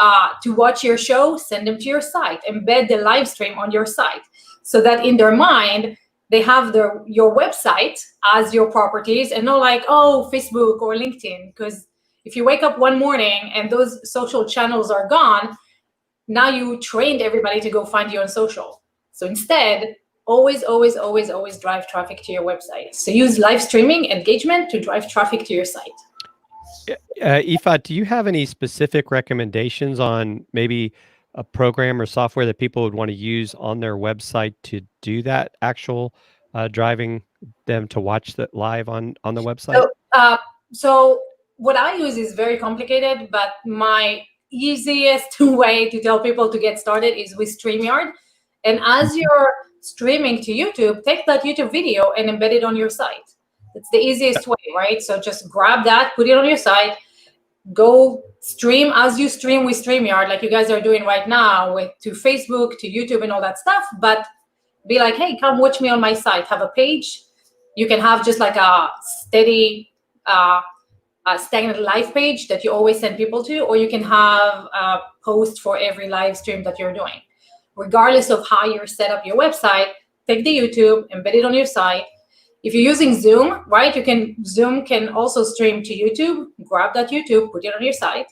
watch your show, send them to your site. Embed the live stream on your site so that in their mind, they have your website as your properties and not like, oh, Facebook or LinkedIn. Because if you wake up one morning and those social channels are gone, now you trained everybody to go find you on social. So instead, always, always, always, always drive traffic to your website. So use live streaming engagement to drive traffic to your site. Yifat, do you have any specific recommendations on maybe a program or software that people would want to use on their website to do that actual driving them to watch that live on the website? So what I use is very complicated, but my easiest way to tell people to get started is with StreamYard. And as you're streaming to YouTube, take that YouTube video and embed it on your site. It's the easiest way, right? So just grab that, put it on your site, go stream as you stream with StreamYard, like you guys are doing right now to Facebook, to YouTube and all that stuff. But be like, hey, come watch me on my site. Have a page. You can have just like a steady, stagnant live page that you always send people to, or you can have a post for every live stream that you're doing. Regardless of how you're set up your website, take the YouTube, embed it on your site. If you're using Zoom, right, Zoom can also stream to YouTube. Grab that YouTube, put it on your site,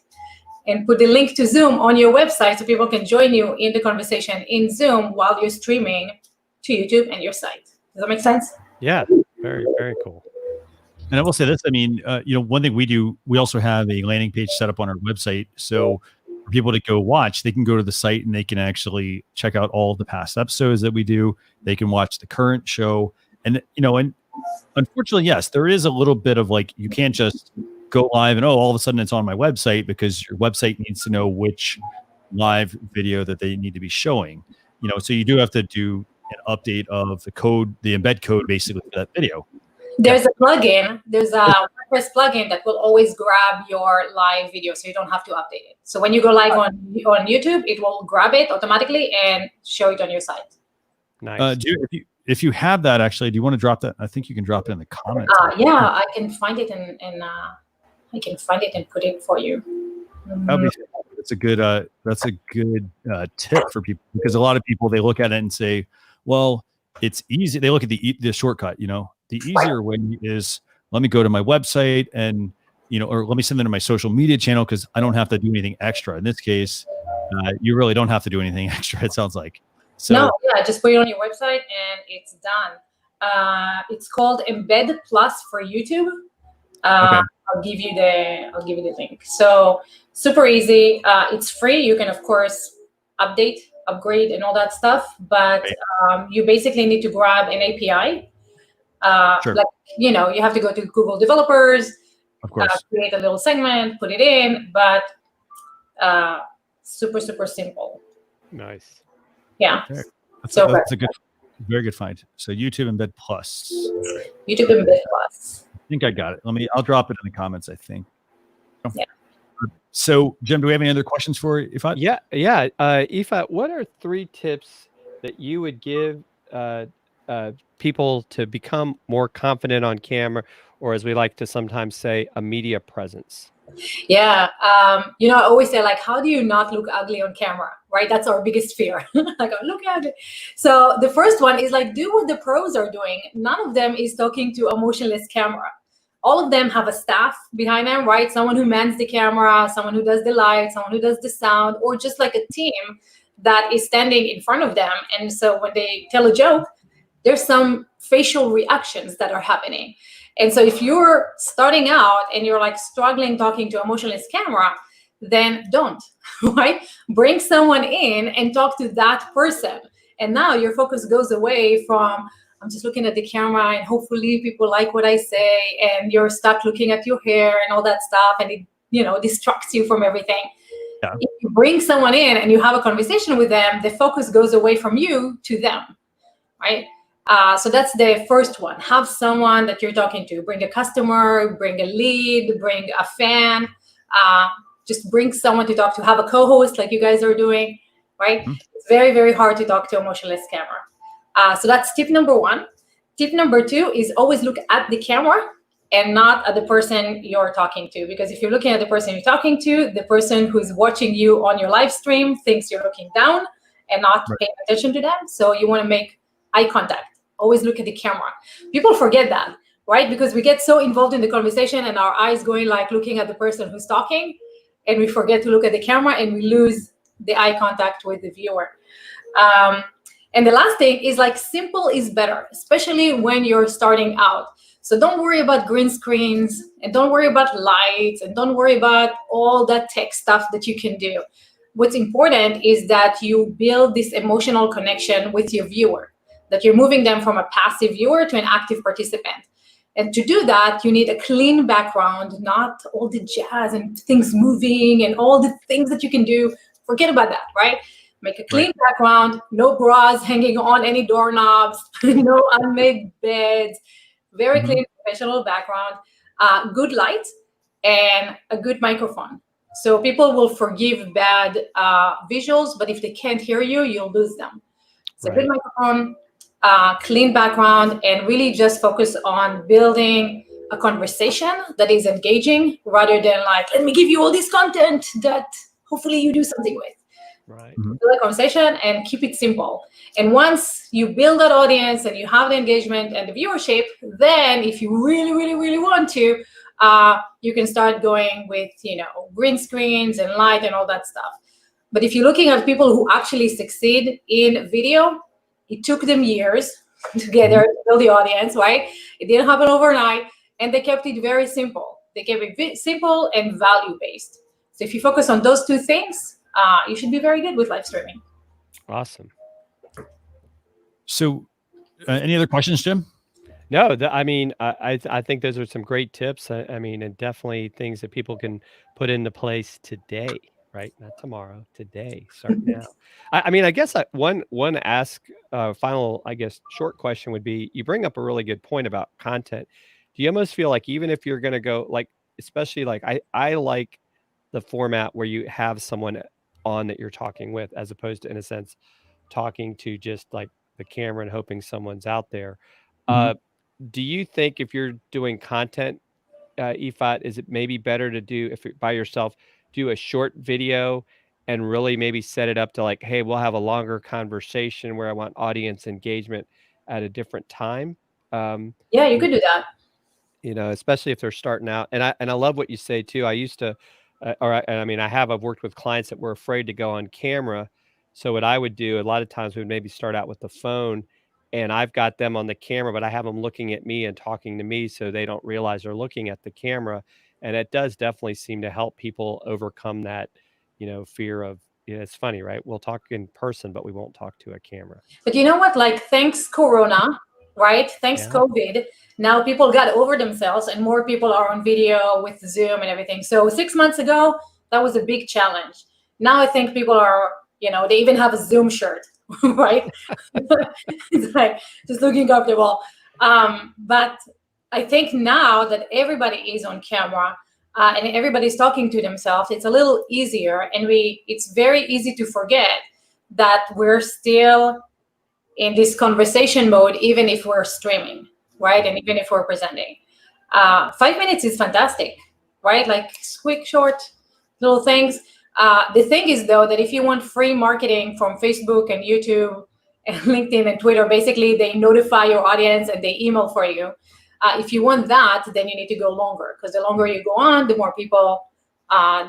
and put the link to Zoom on your website so people can join you in the conversation in Zoom while you're streaming to YouTube and your site. Does that make sense? Yeah, very, very cool. And I will say this, I mean, one thing we do, we also have a landing page set up on our website. So for people to go watch, they can go to the site and they can actually check out all the past episodes that we do. They can watch the current show. And, and unfortunately, yes, there is a little bit of like, you can't just go live and, all of a sudden it's on my website, because your website needs to know which live video that they need to be showing. So you do have to do an update of the code, the embed code, basically for that video. There's a plugin. There's a WordPress plugin that will always grab your live video, so you don't have to update it. So when you go live on YouTube, it will grab it automatically and show it on your site. Nice. If you have that, actually, do you want to drop that? I think you can drop it in the comments. Yeah, I can find it and I can find it and put it for you. That's a good tip for people, because a lot of people, they look at it and say, well, it's easy. They look at the shortcut. The easier way is, let me go to my website and or let me send it to my social media channel, because I don't have to do anything extra. In this case, you really don't have to do anything extra, it sounds like. So, no, yeah, just put it on your website and it's done. It's called Embed Plus for YouTube. Okay. I'll give you the link. So super easy. It's free. You can of course update, upgrade, and all that stuff. But you basically need to grab an API. Sure. You have to go to Google Developers, of course, create a little segment, put it in. But super simple. Nice. Yeah. That's a very good find. So YouTube Embed Plus. YouTube Embed Plus. I think I got it. I'll drop it in the comments, I think. Yeah. So, Jim, do we have any other questions for Yifat? Yeah. Yifat, what are 3 tips that you would give people to become more confident on camera, or as we like to sometimes say, a media presence? Yeah. I always say, how do you not look ugly on camera, right? That's our biggest fear. Look ugly. So the first one is do what the pros are doing. None of them is talking to a motionless camera. All of them have a staff behind them, right? Someone who mans the camera, someone who does the light, someone who does the sound, or just a team that is standing in front of them. And so when they tell a joke, there's some facial reactions that are happening. And so if you're starting out and you're struggling talking to a motionless camera, then don't, right? Bring someone in and talk to that person. And now your focus goes away from, I'm just looking at the camera and hopefully people like what I say, and you're stuck looking at your hair and all that stuff, and it distracts you from everything. Yeah. If you bring someone in and you have a conversation with them, the focus goes away from you to them, right? So that's the first one. Have someone that you're talking to. Bring a customer, bring a lead, bring a fan. Just bring someone to talk to. Have a co-host like you guys are doing, right? Mm-hmm. It's very, very hard to talk to a motionless camera. So that's tip number 1. Tip number 2 is always look at the camera and not at the person you're talking to. Because if you're looking at the person you're talking to, the person who's watching you on your live stream thinks you're looking down and not paying attention to them. So you want to make eye contact. Always look at the camera. People forget that, right? Because we get so involved in the conversation and our eyes going looking at the person who's talking, and we forget to look at the camera and we lose the eye contact with the viewer. And the last thing is simple is better, especially when you're starting out. So don't worry about green screens, and don't worry about lights, and don't worry about all that tech stuff that you can do. What's important is that you build this emotional connection with your viewer, that you're moving them from a passive viewer to an active participant. And to do that, you need a clean background, not all the jazz and things moving and all the things that you can do. Forget about that, right? Make a clean background, no bras hanging on any doorknobs, no unmade beds, very clean, professional background, good light, and a good microphone. So people will forgive bad visuals, but if they can't hear you, you'll lose them. So good microphone, clean background, and really just focus on building a conversation that is engaging rather than let me give you all this content that hopefully you do something with. Right. Build a conversation and keep it simple. And once you build that audience and you have the engagement and the viewership, then if you really, really, really want to, you can start going with, green screens and light and all that stuff. But if you're looking at people who actually succeed in video, it took them years to get there, to build the audience, right? It didn't happen overnight, and they kept it very simple. They kept it simple and value-based. So if you focus on those 2 things, you should be very good with live streaming. Awesome. So any other questions, Jim? No, I think those are some great tips. And definitely things that people can put into place today, right? Not tomorrow, today, start now. I mean, I guess one final, I guess, short question would be, you bring up a really good point about content. Do you almost feel like even if you're going to go, like, especially like I like the format where you have someone on that you're talking with, as opposed to, in a sense, talking to just like the camera and hoping someone's out there. Mhm. Do you think if you're doing content, Yifat, is it maybe better to do, if you're by yourself, do a short video and really maybe set it up to like, hey, we'll have a longer conversation where I want audience engagement at a different time? Yeah, you could do that. You know, especially if they're starting out. And I love what you say too. I used to, I mean, I've worked with clients that were afraid to go on camera. So what I would do a lot of times, we would maybe start out with the phone, and I've got them on the camera, but I have them looking at me and talking to me, so they don't realize they're looking at the camera. And it does definitely seem to help people overcome that, fear of, it's funny, right? We'll talk in person, but we won't talk to a camera. But you know what? Like, thanks Corona, right? Thanks Yeah. COVID. Now people got over themselves, and more people are on video with Zoom and everything. So 6 months ago, that was a big challenge. Now I think people are, they even have a Zoom shirt, right? It's like just looking comfortable. But I think now that everybody is on camera and everybody's talking to themselves, it's a little easier, and it's very easy to forget that we're still in this conversation mode, even if we're streaming, right? And even if we're presenting. 5 minutes is fantastic, right? Like quick, short little things. The thing is, though, that if you want free marketing from Facebook and YouTube and LinkedIn and Twitter, basically they notify your audience and they email for you. If you want that, then you need to go longer, because the longer you go on, the more people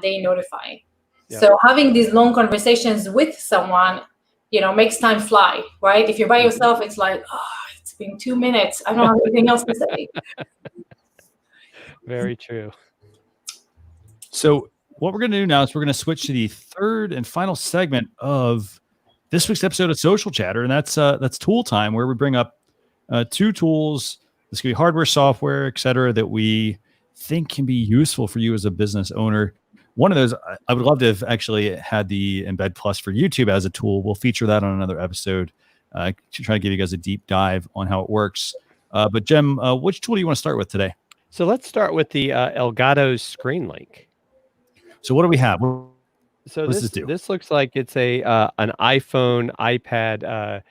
they notify. Yeah. So having these long conversations with someone, makes time fly, right? If you're by yourself, it's like, it's been 2 minutes. I don't have anything else to say. Very true. So what we're going to do now is we're going to switch to the third and final segment of this week's episode of Social Chatter, and that's tool time, where we bring up 2 tools. This could be hardware, software, etc., that we think can be useful for you as a business owner. One of those, I would love to have actually had the Embed Plus for YouTube as a tool. We'll feature that on another episode to try to give you guys a deep dive on how it works. But Jem, which tool do you want to start with today? So let's start with the Elgato Screen Link. So what do we have? So what does this do? This looks like it's an iPhone, iPad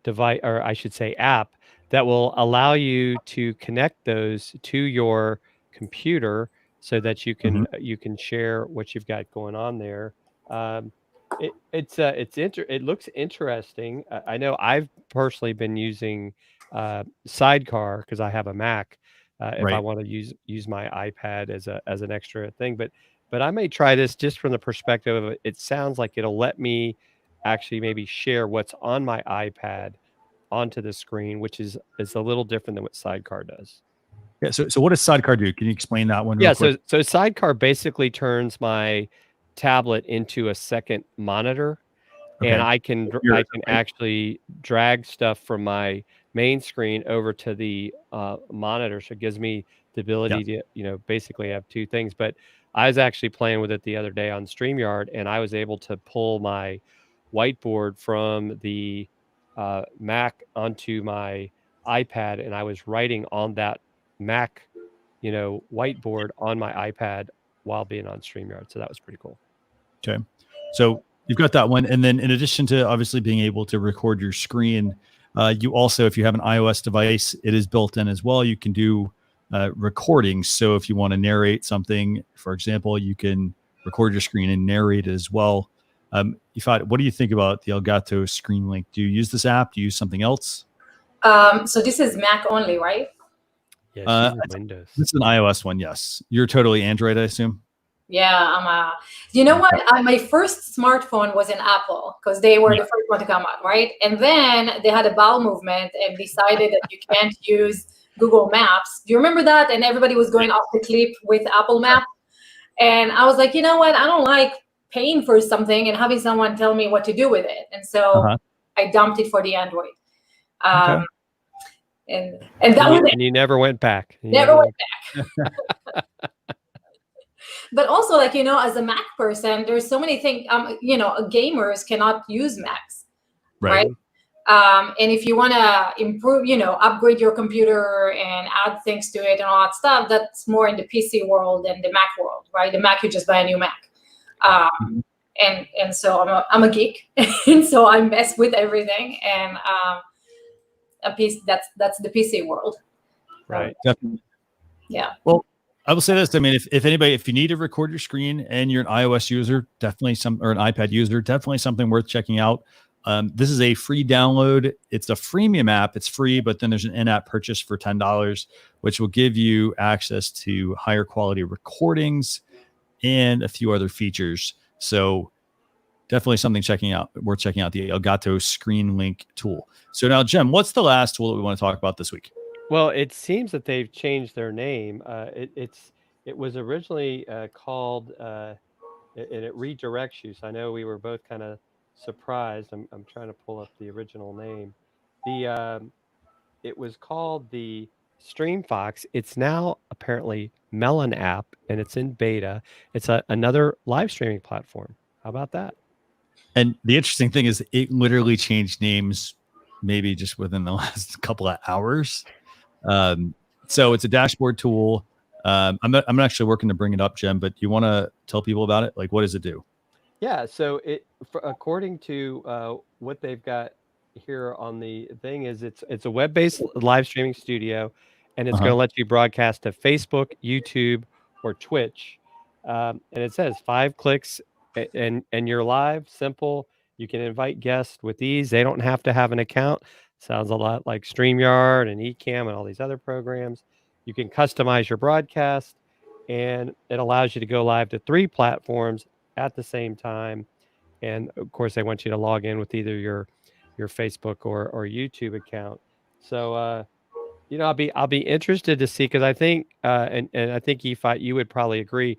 device, or I should say app, that will allow you to connect those to your computer so that you can share what you've got going on there. It looks interesting. I know I've personally been using Sidecar because I have a Mac. If I want to use my iPad as an extra thing, but I may try this just from the perspective of it sounds like it'll let me actually maybe share what's on my iPad onto the screen, which is a little different than what Sidecar does. Yeah. So what does Sidecar do? Can you explain that one? Yeah. Real quick? So Sidecar basically turns my tablet into a second monitor, and I can actually drag stuff from my main screen over to the monitor. So it gives me the ability to, basically have 2 things. But I was actually playing with it the other day on StreamYard, and I was able to pull my whiteboard from the Mac onto my iPad, and I was writing on that Mac, whiteboard on my iPad while being on StreamYard. So that was pretty cool. Okay. So you've got that one. And then in addition to obviously being able to record your screen, you also, if you have an iOS device, it is built in as well. You can do recordings. So if you want to narrate something, for example, you can record your screen and narrate it as well. Yifat, what do you think about the Elgato Screen Link? Do you use this app? Do you use something else? So this is Mac only, right? Yeah, Windows. This is an iOS one, yes. You're totally Android, I assume? Yeah, you know what? My first smartphone was an Apple, because they were the first one to come out, right? And then they had a bowel movement and decided that you can't use Google Maps. Do you remember that? And everybody was going off the cliff with Apple Maps. And I was like, you know what? I don't like paying for something and having someone tell me what to do with it. And so I dumped it for the Android. And that was it. And you never went back. Never went back. But also, like, as a Mac person, there's so many things. Gamers cannot use Macs, right? And if you want to improve, upgrade your computer and add things to it and all that stuff, that's more in the PC world than the Mac world, right? The Mac, you just buy a new Mac. And so I'm a geek, and so I mess with everything. And a piece that's the PC world. Right. Definitely. Yeah. Well, I will say this. I mean, if you need to record your screen and you're an iOS user, definitely or an iPad user, definitely something worth checking out. This is a free download. It's a freemium app. It's free, but then there's an in-app purchase for $10, which will give you access to higher quality recordings and a few other features. So definitely something worth checking out, the Elgato Screen Link tool. So now, Jem, what's the last tool that we want to talk about this week? Well, it seems that they've changed their name. It was originally called, and it redirects you. So I know we were both kind of surprised. I'm trying to pull up the original name. It was called the StreamFox. It's now apparently Melon app, and it's in beta. It's another live streaming platform. How about that? And the interesting thing is it literally changed names maybe just within the last couple of hours. So it's a dashboard tool. I'm actually working to bring it up, Jem, but you want to tell people about it? Like, what does it do? Yeah, so according to what they've got here on the thing is it's a web-based live streaming studio, and it's going to let you broadcast to Facebook, YouTube, or Twitch. And it says 5 clicks and you're live. Simple. You can invite guests with ease. They don't have to have an account. Sounds a lot like StreamYard and Ecamm and all these other programs. You can customize your broadcast, and it allows you to go live to 3 platforms at the same time. And of course, they want you to log in with either your Facebook or YouTube account. So I'll be interested to see, because I think and I think Yifat, you would probably agree.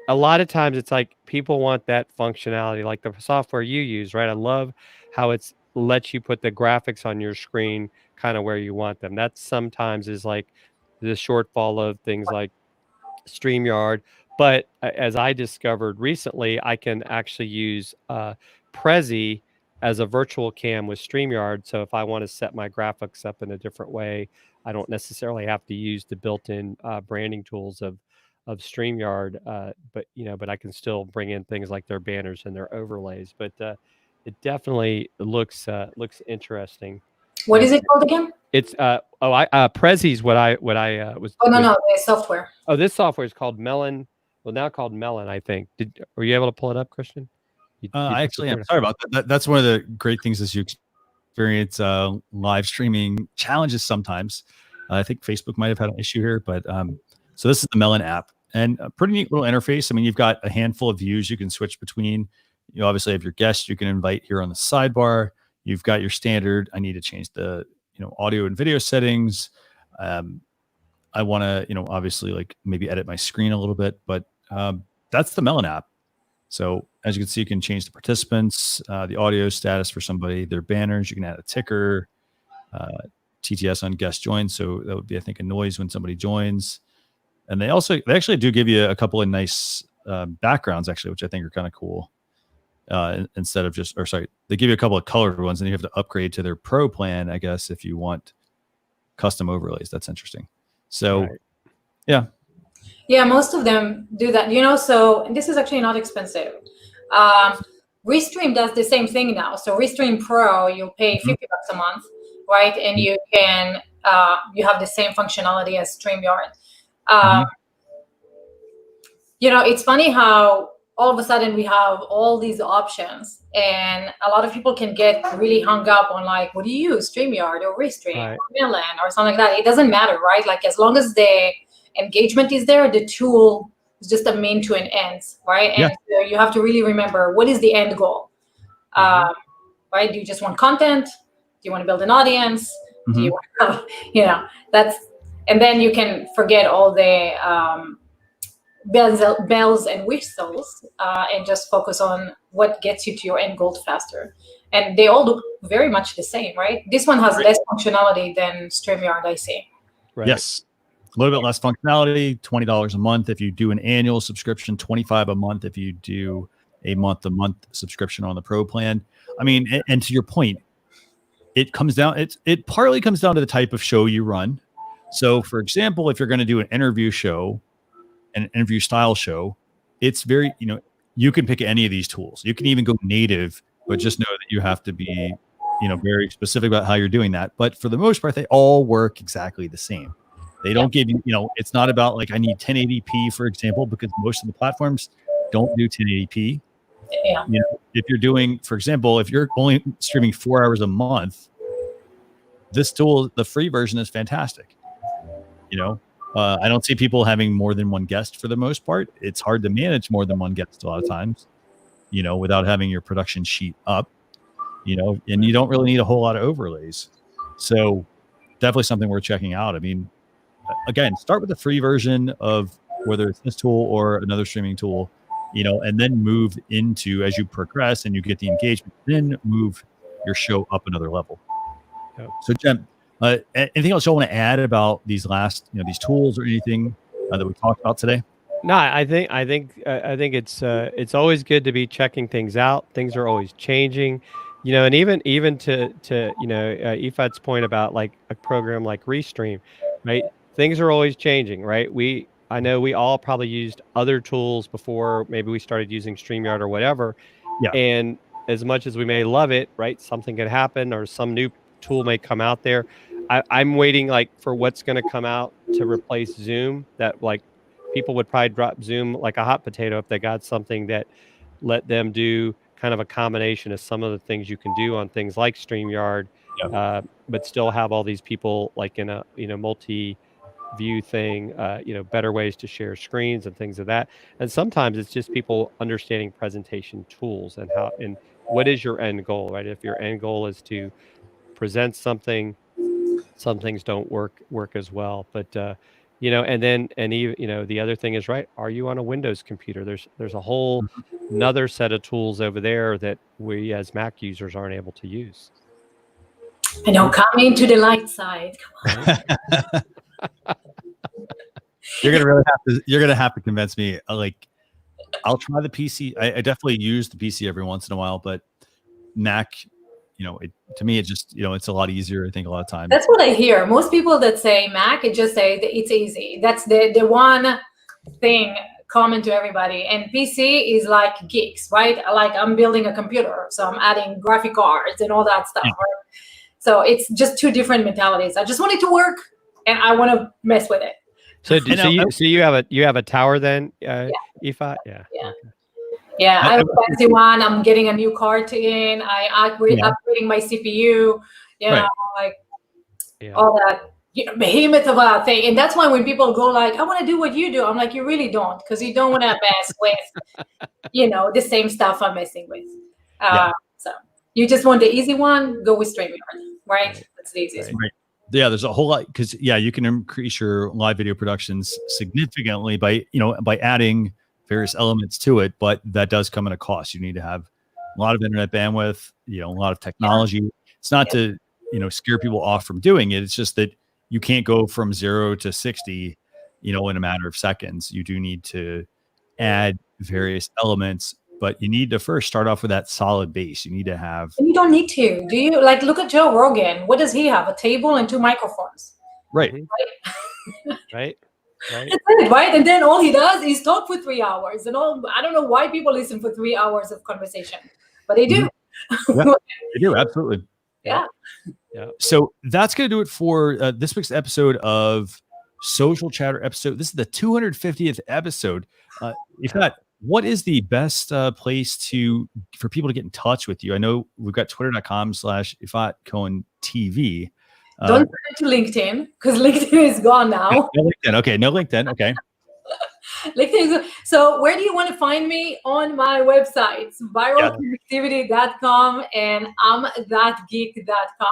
A lot of times it's like people want that functionality, like the software you use, right? I love how it's lets you put the graphics on your screen kind of where you want them. That sometimes is like the shortfall of things like StreamYard. But as I discovered recently, I can actually use Prezi as a virtual cam with StreamYard. So if I want to set my graphics up in a different way, I don't necessarily have to use the built-in branding tools of StreamYard, but I can still bring in things like their banners and their overlays. But it definitely looks interesting. What is it called again? It's Prezi's what I was. Oh no, the software. Oh, this software is called Melon. Well, now called Melon, I think. Were you able to pull it up, Christian? I actually am. Sorry about that. That's one of the great things as you experience live streaming challenges sometimes. I think Facebook might have had an issue here, but so this is the Melon app, and a pretty neat little interface. I mean, you've got a handful of views you can switch between. You obviously have your guests you can invite here on the sidebar. You've got your standard. I need to change the audio and video settings. I want to obviously like maybe edit my screen a little bit, but that's the Melon app. So as you can see, you can change the participants, the audio status for somebody, their banners. You can add a ticker, TTS on guest join. So that would be, I think, a noise when somebody joins. And they actually do give you a couple of nice backgrounds, actually, which I think are kind of cool. Instead of they give you a couple of colored ones, and you have to upgrade to their pro plan, I guess, if you want custom overlays. That's interesting. So, right. Yeah. Yeah, most of them do that, so this is actually not expensive. Restream does the same thing now. So Restream Pro, you pay $50 a month, right? And you can, you have the same functionality as StreamYard. It's funny how all of a sudden we have all these options, and a lot of people can get really hung up on like, what do you use, StreamYard or Restream or Melon or something like that. It doesn't matter, right? Like as long as the engagement is there, the tool is just a mean to an end, right? And so you have to really remember, what is the end goal, right? Do you just want content? Do you want to build an audience? Do you want, that's, and then you can forget all the bells and whistles and just focus on what gets you to your end goal faster. And they all look very much the same, right? This one has less functionality than StreamYard, I see. Right. Yes. A little bit less functionality, $20 a month if you do an annual subscription, $25 a month if you do a month-to-month subscription on the Pro plan. I mean, and to your point, it partly comes down to the type of show you run. So, for example, if you're going to do an interview show, an interview style show, it's very, you can pick any of these tools. You can even go native, but just know that you have to be, very specific about how you're doing that. But for the most part, they all work exactly the same. They don't give you, it's not about like I need 1080p, for example, because most of the platforms don't do 1080p. Yeah. If you're doing, for example, if you're only streaming 4 hours a month, this tool, the free version, is fantastic. I don't see people having more than one guest for the most part. It's hard to manage more than one guest a lot of times, without having your production sheet up, and you don't really need a whole lot of overlays. So definitely something worth checking out. I mean, again, start with the free version of whether it's this tool or another streaming tool, and then move into, as you progress and you get the engagement, then move your show up another level. Yep. So Jem, anything else you want to add about these last, these tools or anything that we talked about today? No, I think it's always good to be checking things out. Things are always changing, and even to Yifat's point about like a program like Restream, right? Things are always changing, right? I know we all probably used other tools before maybe we started using StreamYard or whatever. Yeah. And as much as we may love it, right? Something could happen or some new tool may come out there. I'm waiting like for what's going to come out to replace Zoom, that like people would probably drop Zoom like a hot potato if they got something that let them do kind of a combination of some of the things you can do on things like StreamYard, but still have all these people like in a, multi-view thing, better ways to share screens and things of that. And sometimes it's just people understanding presentation tools and what is your end goal, right? If your end goal is to present something, some things don't work as well, but the other thing is, right, are you on a Windows computer? There's a whole another set of tools over there that we as Mac users aren't able to use. I know, coming to the light side. Come on. You're gonna have to convince me. Like, I'll try the PC. I definitely use the PC every once in a while, but Mac, to me, it just, it's a lot easier, I think, a lot of times. That's what I hear. Most people that say Mac, it just say it's easy. That's the one thing common to everybody. And PC is like geeks, right? Like I'm building a computer, so I'm adding graphic cards and all that stuff. Yeah. Right? So it's just two different mentalities. I just want it to work, and I want to mess with it. So you have a tower then, Yifat? Yeah. Yeah. Yeah, I have a fancy one. I'm getting a new card in. Upgrading my CPU. All that behemoth of a thing. And that's why when people go like, I want to do what you do, I'm like, you really don't, because you don't want to mess with, the same stuff I'm messing with. So you just want the easy one. Go with StreamYard, right? That's the easiest. Right. Yeah, there's a whole lot because you can increase your live video productions significantly by adding various elements to it, but that does come at a cost. You need to have a lot of internet bandwidth, a lot of technology. It's not to, scare people off from doing it. It's just that you can't go from 0 to 60, in a matter of seconds. You do need to add various elements, but you need to first start off with that solid base. You need to have. And you don't need to, do you? Like, look at Joe Rogan. What does he have? A table and 2 microphones. Right. Right. That's it, right? And then all he does is talk for 3 hours. And I don't know why people listen for 3 hours of conversation, but they do. Yeah, they do, absolutely. Yeah. So that's going to do it for this week's episode of Social Chatter episode. This is the 250th episode. What is the best place for people to get in touch with you? I know we've got twitter.com/Yifat Cohen TV. Don't send it to LinkedIn, because LinkedIn is gone now. No LinkedIn. Okay. No LinkedIn. Okay. LinkedIn. So where do you want to find me? On my websites, viralconnectivity.com and imthatgeek.com.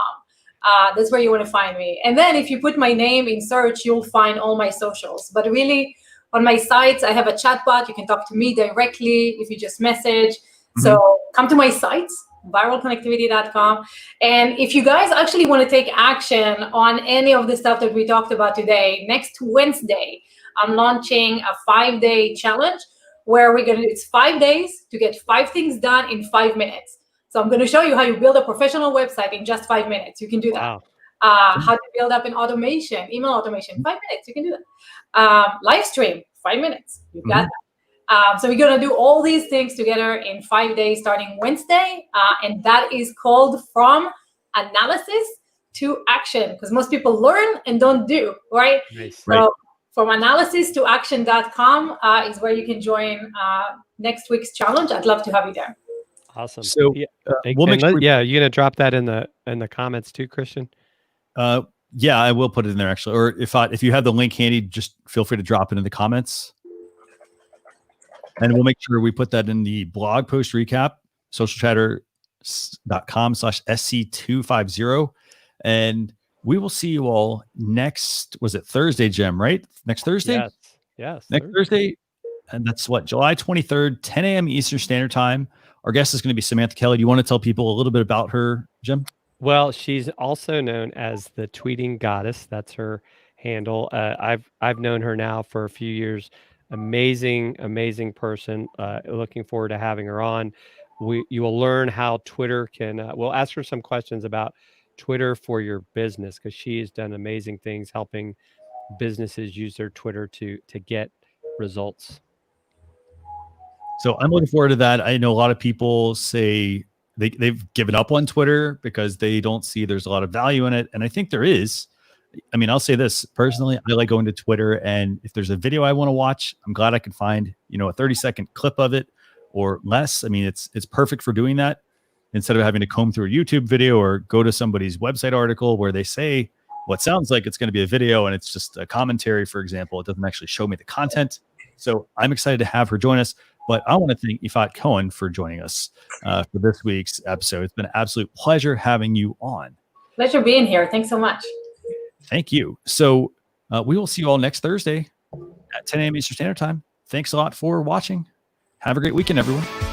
That's where you want to find me. And then if you put my name in search, you'll find all my socials. But really, on my sites, I have a chat bot. You can talk to me directly if you just message. So come to my sites viralconnectivity.com. And if you guys actually want to take action on any of the stuff that we talked about today, next Wednesday, I'm launching a 5-day challenge where it's 5 days to get 5 things done in 5 minutes. So I'm going to show you how you build a professional website in just 5 minutes. You can do that. Wow. How to build up an automation, email automation, 5 minutes. You can do that. Live stream, 5 minutes. You got that. So we're going to do all these things together in 5 days starting Wednesday. And that is called From Analysis to Action, because most people learn and don't do, right? Nice. So from analysis to action.com is where you can join next week's challenge. I'd love to have you there. Awesome. So we'll make sure you're going to drop that in the comments too, Christian? Yeah, I will put it in there actually. Or if you have the link handy, just feel free to drop it in the comments. And we'll make sure we put that in the blog post recap, socialchatter.com/SC250. And we will see you all next, was it Thursday, Jim, right? Next Thursday? Yes. Next Thursday. And that's what, July 23rd, 10 a.m. Eastern Standard Time. Our guest is going to be Samantha Kelly. Do you want to tell people a little bit about her, Jim? Well, she's also known as the Tweeting Goddess. That's her handle. I've known her now for a few years. Amazing person. Looking forward to having her on. You will learn how Twitter can. We'll ask her some questions about Twitter for your business, because she has done amazing things helping businesses use their Twitter to get results. So I'm looking forward to that. I know a lot of people say they've given up on Twitter because they don't see there's a lot of value in it. And I think there is. I mean, I'll say this personally, I like going to Twitter, and if there's a video I want to watch, I'm glad I can find, a 30-second clip of it or less. I mean, it's perfect for doing that instead of having to comb through a YouTube video or go to somebody's website article where they say what sounds like it's going to be a video and it's just a commentary, for example. It doesn't actually show me the content. So I'm excited to have her join us. But I want to thank Yifat Cohen for joining us for this week's episode. It's been an absolute pleasure having you on. Pleasure being here. Thanks so much. Thank you. So we will see you all next Thursday at 10 a.m. Eastern Standard Time. Thanks a lot for watching. Have a great weekend, everyone.